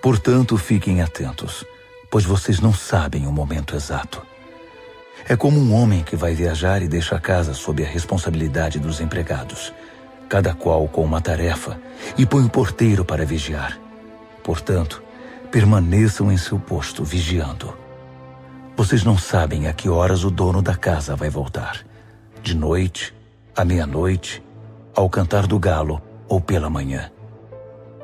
Portanto, fiquem atentos, pois vocês não sabem o momento exato. É como um homem que vai viajar e deixa a casa sob a responsabilidade dos empregados, cada qual com uma tarefa, e põe o porteiro para vigiar. Portanto, permaneçam em seu posto, vigiando. Vocês não sabem a que horas o dono da casa vai voltar. De noite, à meia-noite, ao cantar do galo ou pela manhã.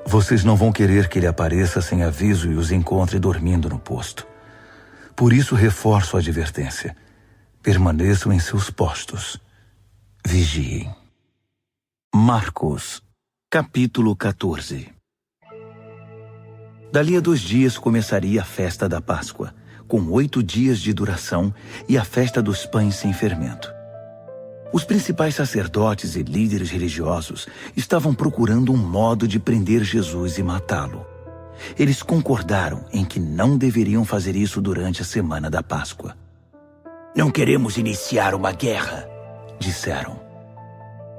Vocês não vão querer que ele apareça sem aviso e os encontre dormindo no posto. Por isso reforço a advertência. Permaneçam em seus postos. Vigiem. Marcos, capítulo 14. Dali a 2 dias começaria a festa da Páscoa, com 8 dias de duração, e a festa dos pães sem fermento. Os principais sacerdotes e líderes religiosos estavam procurando um modo de prender Jesus e matá-lo. Eles concordaram em que não deveriam fazer isso durante a semana da Páscoa. Não queremos iniciar uma guerra, disseram.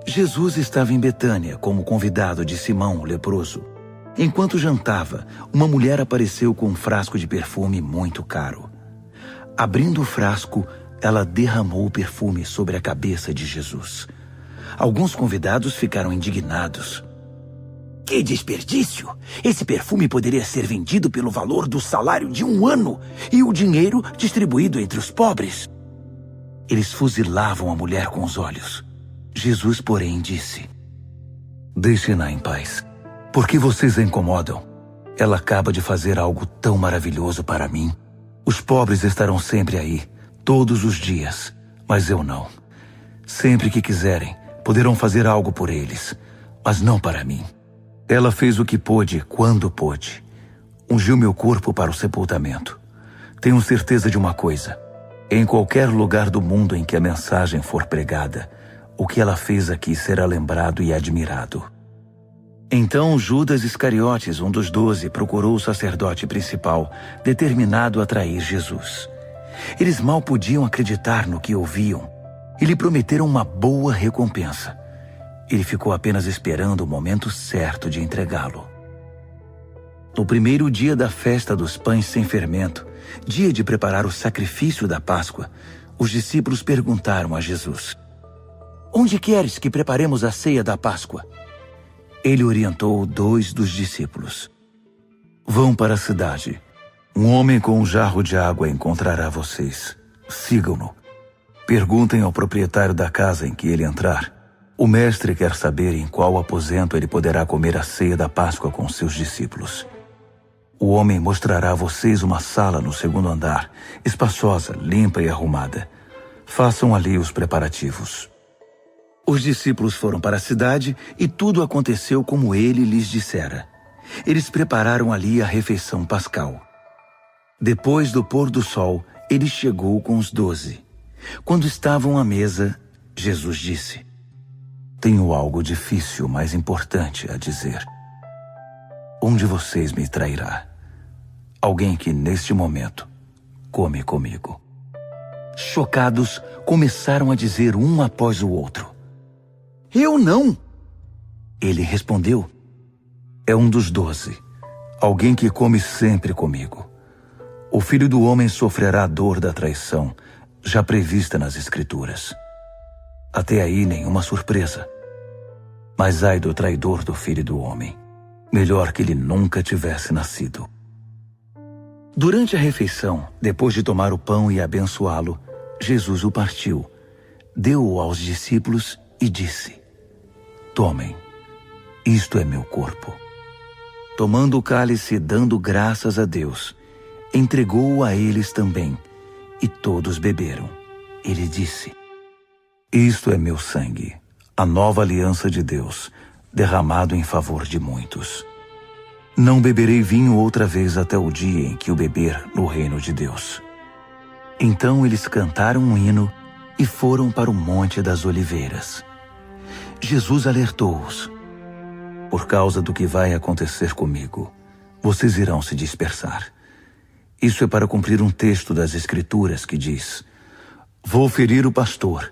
Jesus estava em Betânia como convidado de Simão, o leproso. Enquanto jantava, uma mulher apareceu com um frasco de perfume muito caro. Abrindo o frasco, ela derramou o perfume sobre a cabeça de Jesus. Alguns convidados ficaram indignados. Que desperdício! Esse perfume poderia ser vendido pelo valor do salário de 1 ano e o dinheiro distribuído entre os pobres. Eles fuzilavam a mulher com os olhos. Jesus, porém, disse: Deixem-na em paz. Por que vocês a incomodam? Ela acaba de fazer algo tão maravilhoso para mim. Os pobres estarão sempre aí, todos os dias, mas eu não. Sempre que quiserem, poderão fazer algo por eles, mas não para mim. Ela fez o que pôde, quando pôde. Ungiu meu corpo para o sepultamento. Tenho certeza de uma coisa. Em qualquer lugar do mundo em que a mensagem for pregada, o que ela fez aqui será lembrado e admirado. Então Judas Iscariotes, um dos 12, procurou o sacerdote principal, determinado a trair Jesus. Eles mal podiam acreditar no que ouviam e lhe prometeram uma boa recompensa. Ele ficou apenas esperando o momento certo de entregá-lo. No primeiro dia da festa dos pães sem fermento, dia de preparar o sacrifício da Páscoa, os discípulos perguntaram a Jesus: Onde queres que preparemos a ceia da Páscoa? Ele orientou 2 dos discípulos. Vão para a cidade. Um homem com um jarro de água encontrará vocês. Sigam-no. Perguntem ao proprietário da casa em que ele entrar. O mestre quer saber em qual aposento ele poderá comer a ceia da Páscoa com seus discípulos. O homem mostrará a vocês uma sala no 2º andar, espaçosa, limpa e arrumada. Façam ali os preparativos. Os discípulos foram para a cidade e tudo aconteceu como ele lhes dissera. Eles prepararam ali a refeição pascal. Depois do pôr do sol, ele chegou com os 12. Quando estavam à mesa, Jesus disse: Tenho algo difícil, mas importante a dizer. Um de vocês me trairá. Alguém que, neste momento, come comigo. Chocados, começaram a dizer um após o outro: Eu não! Ele respondeu: É um dos 12, alguém que come sempre comigo. O Filho do Homem sofrerá a dor da traição, já prevista nas Escrituras. Até aí nenhuma surpresa. Mas ai do traidor do Filho do Homem. Melhor que ele nunca tivesse nascido. Durante a refeição, depois de tomar o pão e abençoá-lo, Jesus o partiu, deu-o aos discípulos e disse: Tomem, isto é meu corpo. Tomando o cálice e dando graças a Deus, entregou-o a eles também, e todos beberam. Ele disse: Isto é meu sangue, a nova aliança de Deus, derramado em favor de muitos. Não beberei vinho outra vez até o dia em que o beber no reino de Deus. Então eles cantaram um hino e foram para o Monte das Oliveiras. Jesus alertou-os: Por causa do que vai acontecer comigo, vocês irão se dispersar. Isso é para cumprir um texto das Escrituras que diz: Vou ferir o pastor,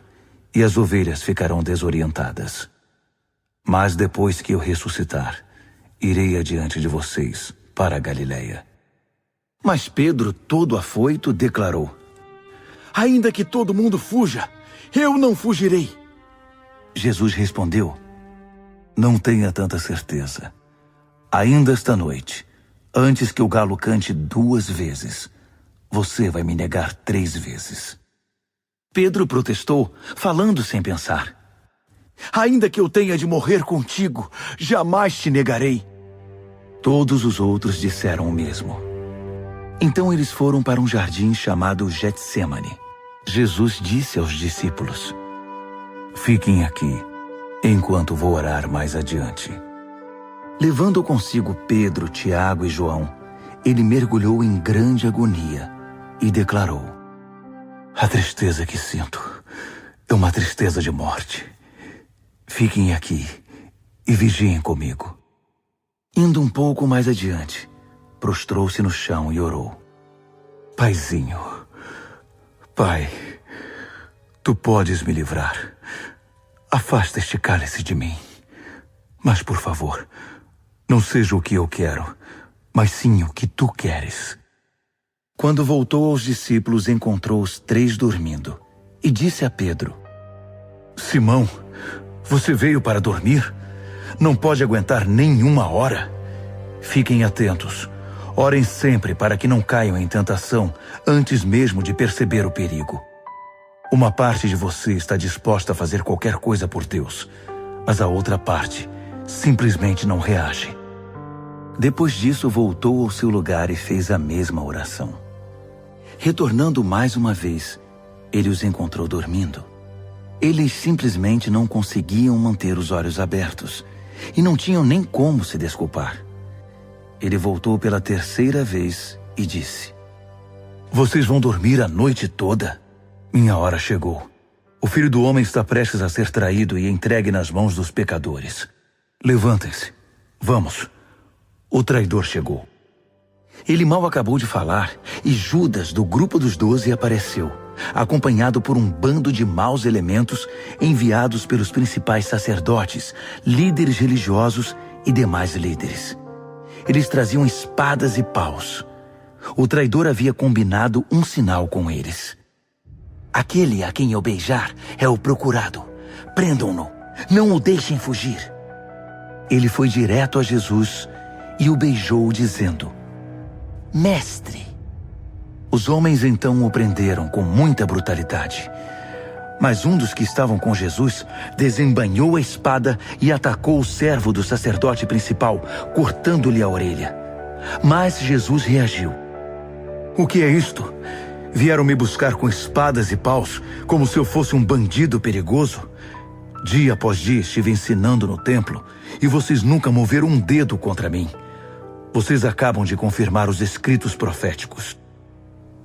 e as ovelhas ficarão desorientadas. Mas depois que eu ressuscitar, irei adiante de vocês para a Galileia. Mas Pedro, todo afoito, declarou: Ainda que todo mundo fuja, eu não fugirei. Jesus respondeu: Não tenha tanta certeza. Ainda esta noite, antes que o galo cante 2 vezes, você vai me negar 3 vezes. Pedro protestou, falando sem pensar: Ainda que eu tenha de morrer contigo, jamais te negarei. Todos os outros disseram o mesmo. Então eles foram para um jardim chamado Getsêmani. Jesus disse aos discípulos: Fiquem aqui, enquanto vou orar mais adiante. Levando consigo Pedro, Tiago e João, ele mergulhou em grande agonia e declarou: A tristeza que sinto é uma tristeza de morte. Fiquem aqui e vigiem comigo. Indo um pouco mais adiante, prostrou-se no chão e orou: Paizinho, Pai, Tu podes me livrar. Afasta este cálice de mim. Mas, por favor, não seja o que eu quero, mas sim o que Tu queres. Quando voltou aos discípulos, encontrou os 3 dormindo e disse a Pedro: Simão, você veio para dormir? Não pode aguentar nem 1 hora? Fiquem atentos. Orem sempre para que não caiam em tentação antes mesmo de perceber o perigo. Uma parte de você está disposta a fazer qualquer coisa por Deus, mas a outra parte simplesmente não reage. Depois disso, voltou ao seu lugar e fez a mesma oração. Retornando mais uma vez, ele os encontrou dormindo. Eles simplesmente não conseguiam manter os olhos abertos e não tinham nem como se desculpar. Ele voltou pela 3ª vez e disse: Vocês vão dormir a noite toda? Minha hora chegou. O Filho do Homem está prestes a ser traído e entregue nas mãos dos pecadores. Levantem-se. Vamos. O traidor chegou. Ele mal acabou de falar e Judas, do grupo dos 12, apareceu, acompanhado por um bando de maus elementos enviados pelos principais sacerdotes, líderes religiosos e demais líderes. Eles traziam espadas e paus. O traidor havia combinado um sinal com eles. Aquele a quem eu beijar é o procurado. Prendam-no. Não o deixem fugir. Ele foi direto a Jesus e o beijou, dizendo: Mestre. Os homens então o prenderam com muita brutalidade. Mas um dos que estavam com Jesus desembainhou a espada e atacou o servo do sacerdote principal, cortando-lhe a orelha. Mas Jesus reagiu: O que é isto? Vieram me buscar com espadas e paus, como se eu fosse um bandido perigoso. Dia após dia estive ensinando no templo, e vocês nunca moveram um dedo contra mim. Vocês acabam de confirmar os escritos proféticos.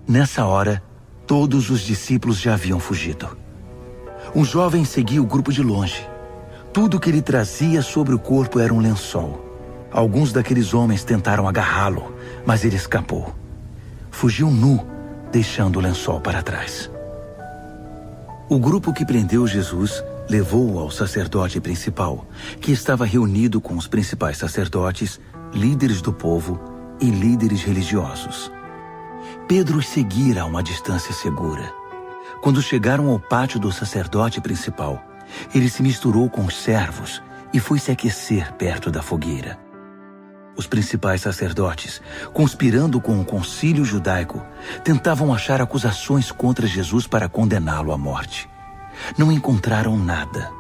Nessa hora, todos os discípulos já haviam fugido. Um jovem seguia o grupo de longe. Tudo que ele trazia sobre o corpo era um lençol. Alguns daqueles homens tentaram agarrá-lo, mas ele escapou. Fugiu nu, deixando o lençol para trás. O grupo que prendeu Jesus levou-o ao sacerdote principal, que estava reunido com os principais sacerdotes, líderes do povo e líderes religiosos. Pedro os seguira a uma distância segura. Quando chegaram ao pátio do sacerdote principal, ele se misturou com os servos e foi se aquecer perto da fogueira. Os principais sacerdotes, conspirando com o concílio judaico, tentavam achar acusações contra Jesus para condená-lo à morte. Não encontraram nada.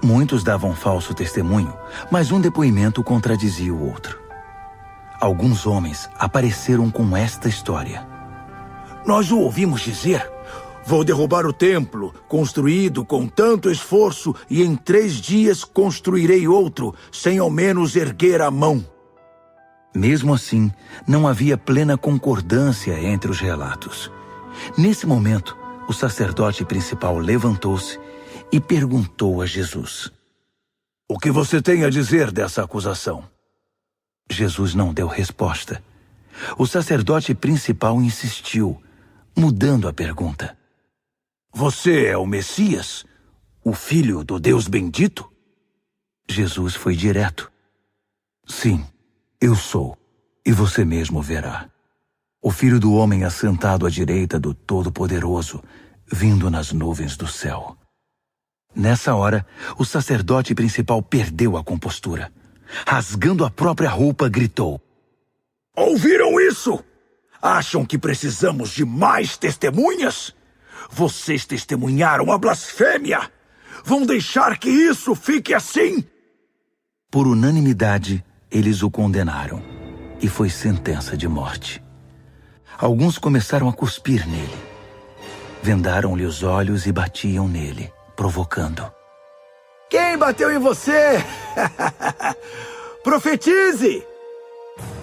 Muitos davam falso testemunho, mas um depoimento contradizia o outro. Alguns homens apareceram com esta história. Nós o ouvimos dizer: vou derrubar o templo, construído com tanto esforço, e em 3 dias construirei outro, sem ao menos erguer a mão. Mesmo assim, não havia plena concordância entre os relatos. Nesse momento, o sacerdote principal levantou-se e perguntou a Jesus: O que você tem a dizer dessa acusação? Jesus não deu resposta. O sacerdote principal insistiu, mudando a pergunta. Você é o Messias, o Filho do Deus bendito? Jesus foi direto. Sim, eu sou, e você mesmo verá. O Filho do Homem assentado à direita do Todo-Poderoso, vindo nas nuvens do céu. Nessa hora, o sacerdote principal perdeu a compostura. Rasgando a própria roupa, gritou: Ouviram isso? Acham que precisamos de mais testemunhas? Vocês testemunharam a blasfêmia! Vão deixar que isso fique assim? Por unanimidade, eles o condenaram, e foi sentença de morte. Alguns começaram a cuspir nele. Vendaram-lhe os olhos e batiam nele, provocando. Quem bateu em você? Profetize!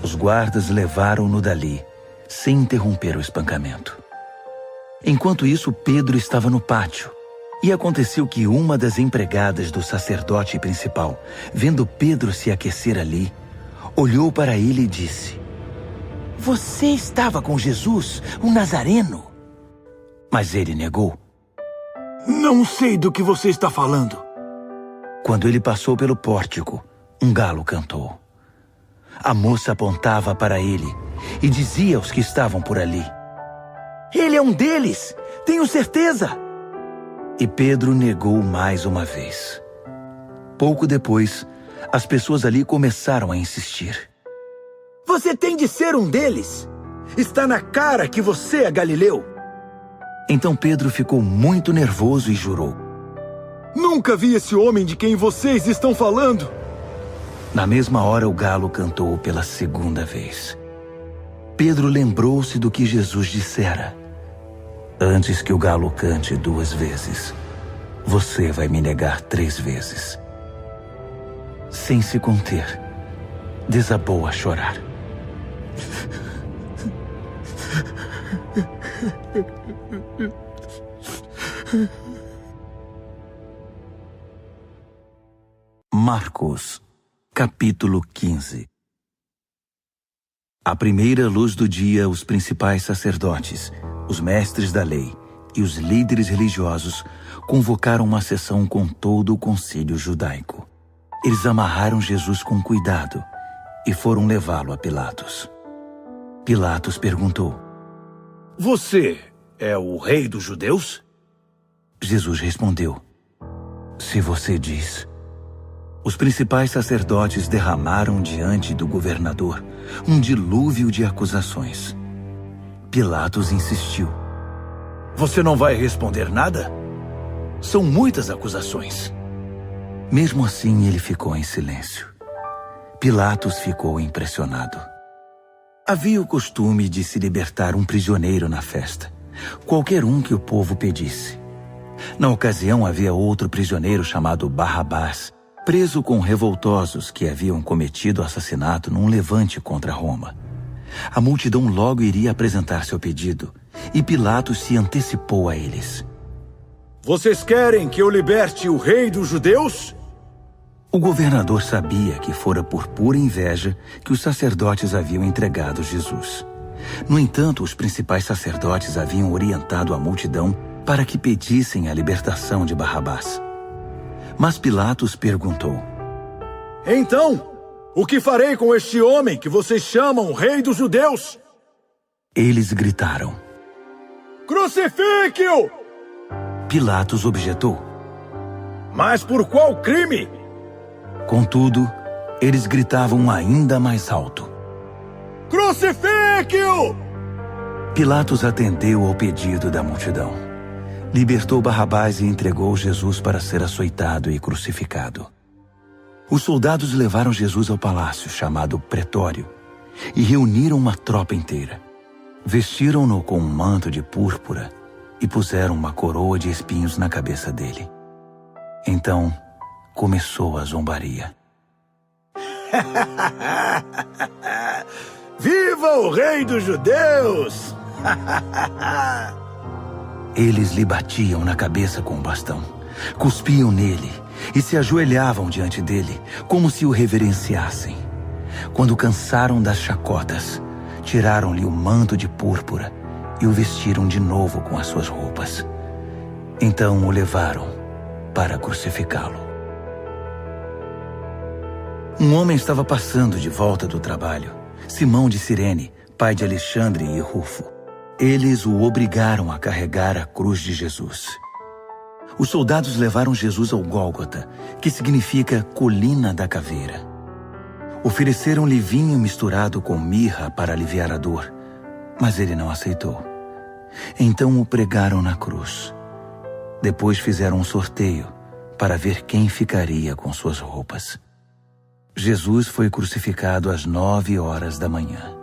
Os guardas levaram-no dali, sem interromper o espancamento. Enquanto isso, Pedro estava no pátio. E aconteceu que uma das empregadas do sacerdote principal, vendo Pedro se aquecer ali, olhou para ele e disse: Você estava com Jesus, o Nazareno? Mas ele negou. Não sei do que você está falando. Quando ele passou pelo pórtico, um galo cantou. A moça apontava para ele e dizia aos que estavam por ali: Ele é um deles, tenho certeza. E Pedro negou mais uma vez. Pouco depois, as pessoas ali começaram a insistir. Você tem de ser um deles. Está na cara que você é Galileu. Então Pedro ficou muito nervoso e jurou: Nunca vi esse homem de quem vocês estão falando. Na mesma hora, o galo cantou pela segunda vez. Pedro lembrou-se do que Jesus dissera: Antes que o galo cante 2 vezes, você vai me negar 3 vezes. Sem se conter, desabou a chorar. Marcos, capítulo 15. À primeira luz do dia, os principais sacerdotes, os mestres da lei e os líderes religiosos convocaram uma sessão com todo o concílio judaico. Eles amarraram Jesus com cuidado e foram levá-lo a Pilatos. Pilatos perguntou: Você é o rei dos judeus? Jesus respondeu: Se você diz. Os principais sacerdotes derramaram diante do governador um dilúvio de acusações. Pilatos insistiu: Você não vai responder nada? São muitas acusações. Mesmo assim, ele ficou em silêncio. Pilatos ficou impressionado. Havia o costume de se libertar um prisioneiro na festa, qualquer um que o povo pedisse. Na ocasião havia outro prisioneiro chamado Barrabás, preso com revoltosos que haviam cometido assassinato num levante contra Roma. A multidão logo iria apresentar seu pedido, e Pilatos se antecipou a eles. Vocês querem que eu liberte o rei dos judeus? O governador sabia que fora por pura inveja que os sacerdotes haviam entregado Jesus. No entanto, os principais sacerdotes haviam orientado a multidão para que pedissem a libertação de Barrabás. Mas Pilatos perguntou: Então, o que farei com este homem que vocês chamam o rei dos judeus? Eles gritaram: Crucifique-o! Pilatos objetou: Mas por qual crime? Contudo, eles gritavam ainda mais alto: Crucifique-o! Pilatos atendeu ao pedido da multidão. Libertou Barrabás e entregou Jesus para ser açoitado e crucificado. Os soldados levaram Jesus ao palácio, chamado Pretório, e reuniram uma tropa inteira. Vestiram-no com um manto de púrpura e puseram uma coroa de espinhos na cabeça dele. Então, começou a zombaria. Viva o rei dos judeus! Eles lhe batiam na cabeça com um bastão, cuspiam nele e se ajoelhavam diante dele, como se o reverenciassem. Quando cansaram das chacotas, tiraram-lhe o manto de púrpura e o vestiram de novo com as suas roupas. Então o levaram para crucificá-lo. Um homem estava passando de volta do trabalho, Simão de Cirene, pai de Alexandre e Rufo. Eles o obrigaram a carregar a cruz de Jesus. Os soldados levaram Jesus ao Gólgota, que significa colina da caveira. Ofereceram-lhe vinho misturado com mirra para aliviar a dor, mas ele não aceitou. Então o pregaram na cruz. Depois fizeram um sorteio para ver quem ficaria com suas roupas. Jesus foi crucificado às 9 horas da manhã.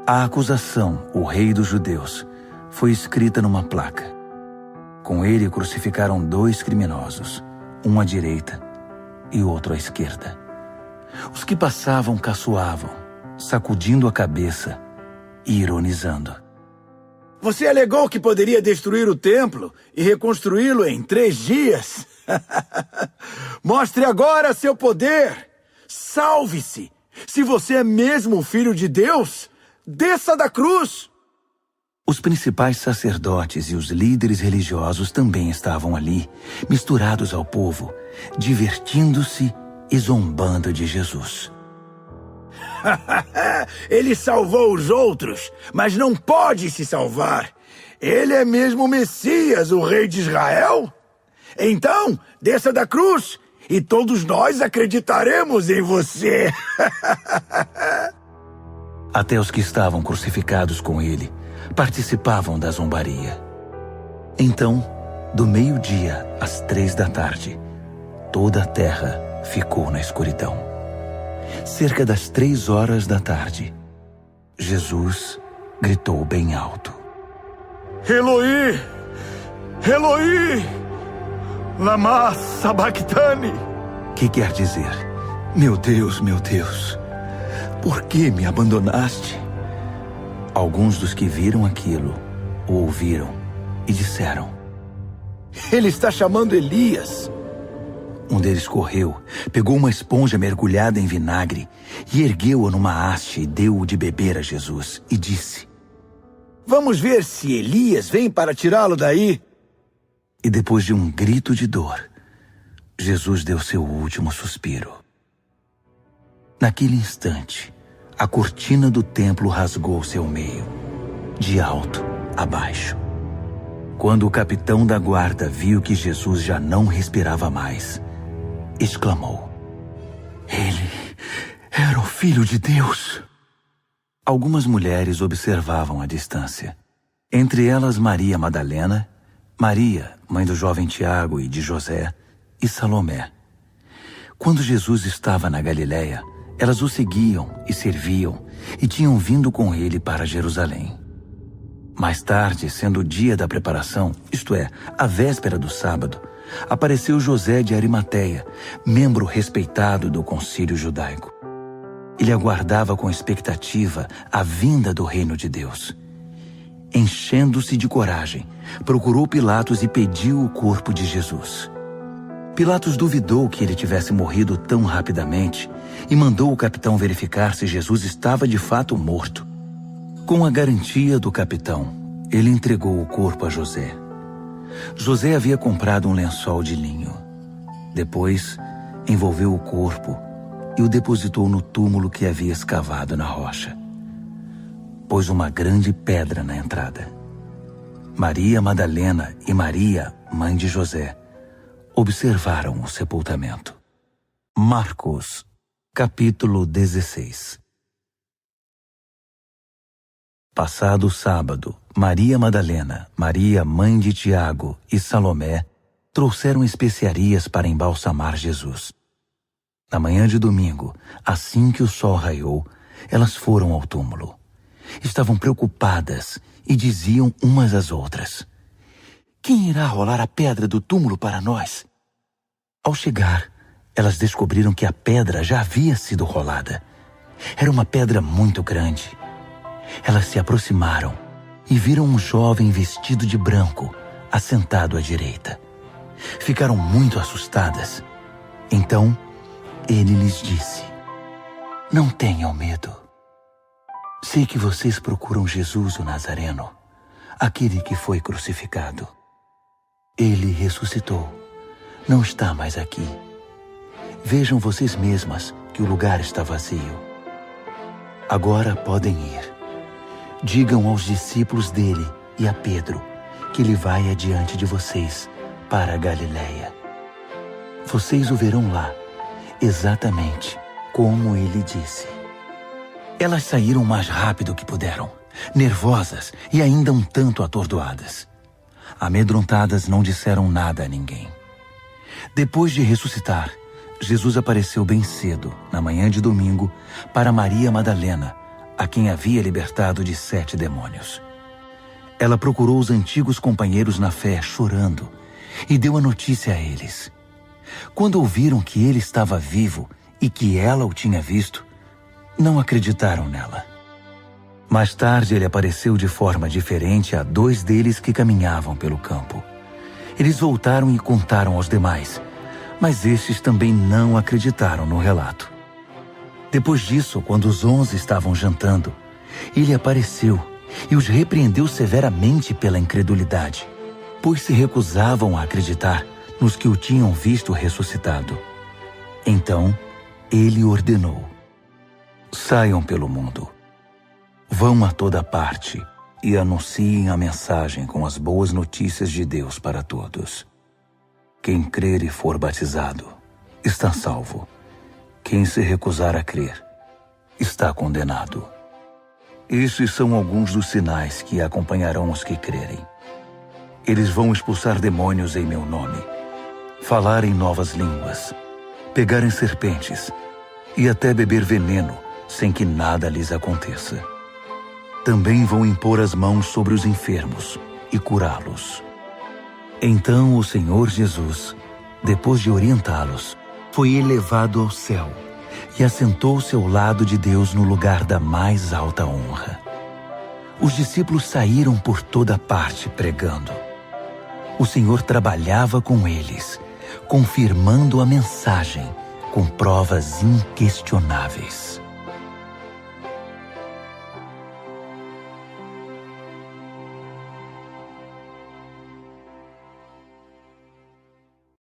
A acusação, o rei dos judeus, foi escrita numa placa. Com ele crucificaram 2 criminosos, um à direita e outro à esquerda. Os que passavam caçoavam, sacudindo a cabeça e ironizando. Você alegou que poderia destruir o templo e reconstruí-lo em 3 dias? Mostre agora seu poder! Salve-se! Se você é mesmo o Filho de Deus, desça da cruz! Os principais sacerdotes e os líderes religiosos também estavam ali, misturados ao povo, divertindo-se e zombando de Jesus. Ele salvou os outros, mas não pode se salvar. Ele é mesmo o Messias, o rei de Israel? Então, desça da cruz e todos nós acreditaremos em você. Até os que estavam crucificados com ele participavam da zombaria. Então, do meio-dia às 3 da tarde, toda a terra ficou na escuridão. Cerca das 3 horas da tarde, Jesus gritou bem alto: Eloi, Eloi, lama sabachthani. Que quer dizer: meu Deus, por que me abandonaste? Alguns dos que viram aquilo o ouviram e disseram: Ele está chamando Elias. Um deles correu, pegou uma esponja mergulhada em vinagre e ergueu-a numa haste e deu-o de beber a Jesus e disse: Vamos ver se Elias vem para tirá-lo daí. E depois de um grito de dor, Jesus deu seu último suspiro. Naquele instante, a cortina do templo rasgou-se ao meio, de alto a baixo. Quando o capitão da guarda viu que Jesus já não respirava mais, exclamou: Ele era o Filho de Deus. Algumas mulheres observavam à distância. Entre elas Maria Madalena, Maria, mãe do jovem Tiago e de José, e Salomé. Quando Jesus estava na Galiléia, elas o seguiam e serviam e tinham vindo com ele para Jerusalém. Mais tarde, sendo o dia da preparação, isto é, a véspera do sábado, apareceu José de Arimateia, membro respeitado do concílio judaico. Ele aguardava com expectativa a vinda do reino de Deus. Enchendo-se de coragem, procurou Pilatos e pediu o corpo de Jesus. Pilatos duvidou que ele tivesse morrido tão rapidamente e mandou o capitão verificar se Jesus estava de fato morto. Com a garantia do capitão, ele entregou o corpo a José. José havia comprado um lençol de linho. Depois, envolveu o corpo e o depositou no túmulo que havia escavado na rocha. Pôs uma grande pedra na entrada. Maria Madalena e Maria, mãe de José, observaram o sepultamento. Marcos, capítulo 16. Passado o sábado, Maria Madalena, Maria, mãe de Tiago e Salomé trouxeram especiarias para embalsamar Jesus. Na manhã de domingo, assim que o sol raiou, elas foram ao túmulo. Estavam preocupadas e diziam umas às outras: "Quem irá rolar a pedra do túmulo para nós?" Ao chegar, elas descobriram que a pedra já havia sido rolada. Era uma pedra muito grande. Elas se aproximaram e viram um jovem vestido de branco, assentado à direita. Ficaram muito assustadas. Então, ele lhes disse: "Não tenham medo. Sei que vocês procuram Jesus o Nazareno, aquele que foi crucificado. Ele ressuscitou. Não está mais aqui. Vejam vocês mesmas que o lugar está vazio. Agora podem ir. Digam aos discípulos dele e a Pedro que ele vai adiante de vocês para a Galileia. Vocês o verão lá, exatamente como ele disse." Elas saíram o mais rápido que puderam, nervosas e ainda um tanto atordoadas. Amedrontadas, não disseram nada a ninguém. Depois de ressuscitar, Jesus apareceu bem cedo, na manhã de domingo, para Maria Madalena, a quem havia libertado de 7 demônios. Ela procurou os antigos companheiros na fé, chorando, e deu a notícia a eles. Quando ouviram que ele estava vivo e que ela o tinha visto, não acreditaram nela. Mais tarde, ele apareceu de forma diferente a 2 deles que caminhavam pelo campo. Eles voltaram e contaram aos demais, mas estes também não acreditaram no relato. Depois disso, quando os 11 estavam jantando, ele apareceu e os repreendeu severamente pela incredulidade, pois se recusavam a acreditar nos que o tinham visto ressuscitado. Então, ele ordenou: "Saiam pelo mundo. Vão a toda parte e anunciem a mensagem com as boas notícias de Deus para todos. Quem crer e for batizado está salvo. Quem se recusar a crer está condenado. Estes são alguns dos sinais que acompanharão os que crerem. Eles vão expulsar demônios em meu nome, falar em novas línguas, pegar em serpentes e até beber veneno sem que nada lhes aconteça. Também vão impor as mãos sobre os enfermos e curá-los." Então o Senhor Jesus, depois de orientá-los, foi elevado ao céu e assentou-se ao lado de Deus no lugar da mais alta honra. Os discípulos saíram por toda parte pregando. O Senhor trabalhava com eles, confirmando a mensagem com provas inquestionáveis.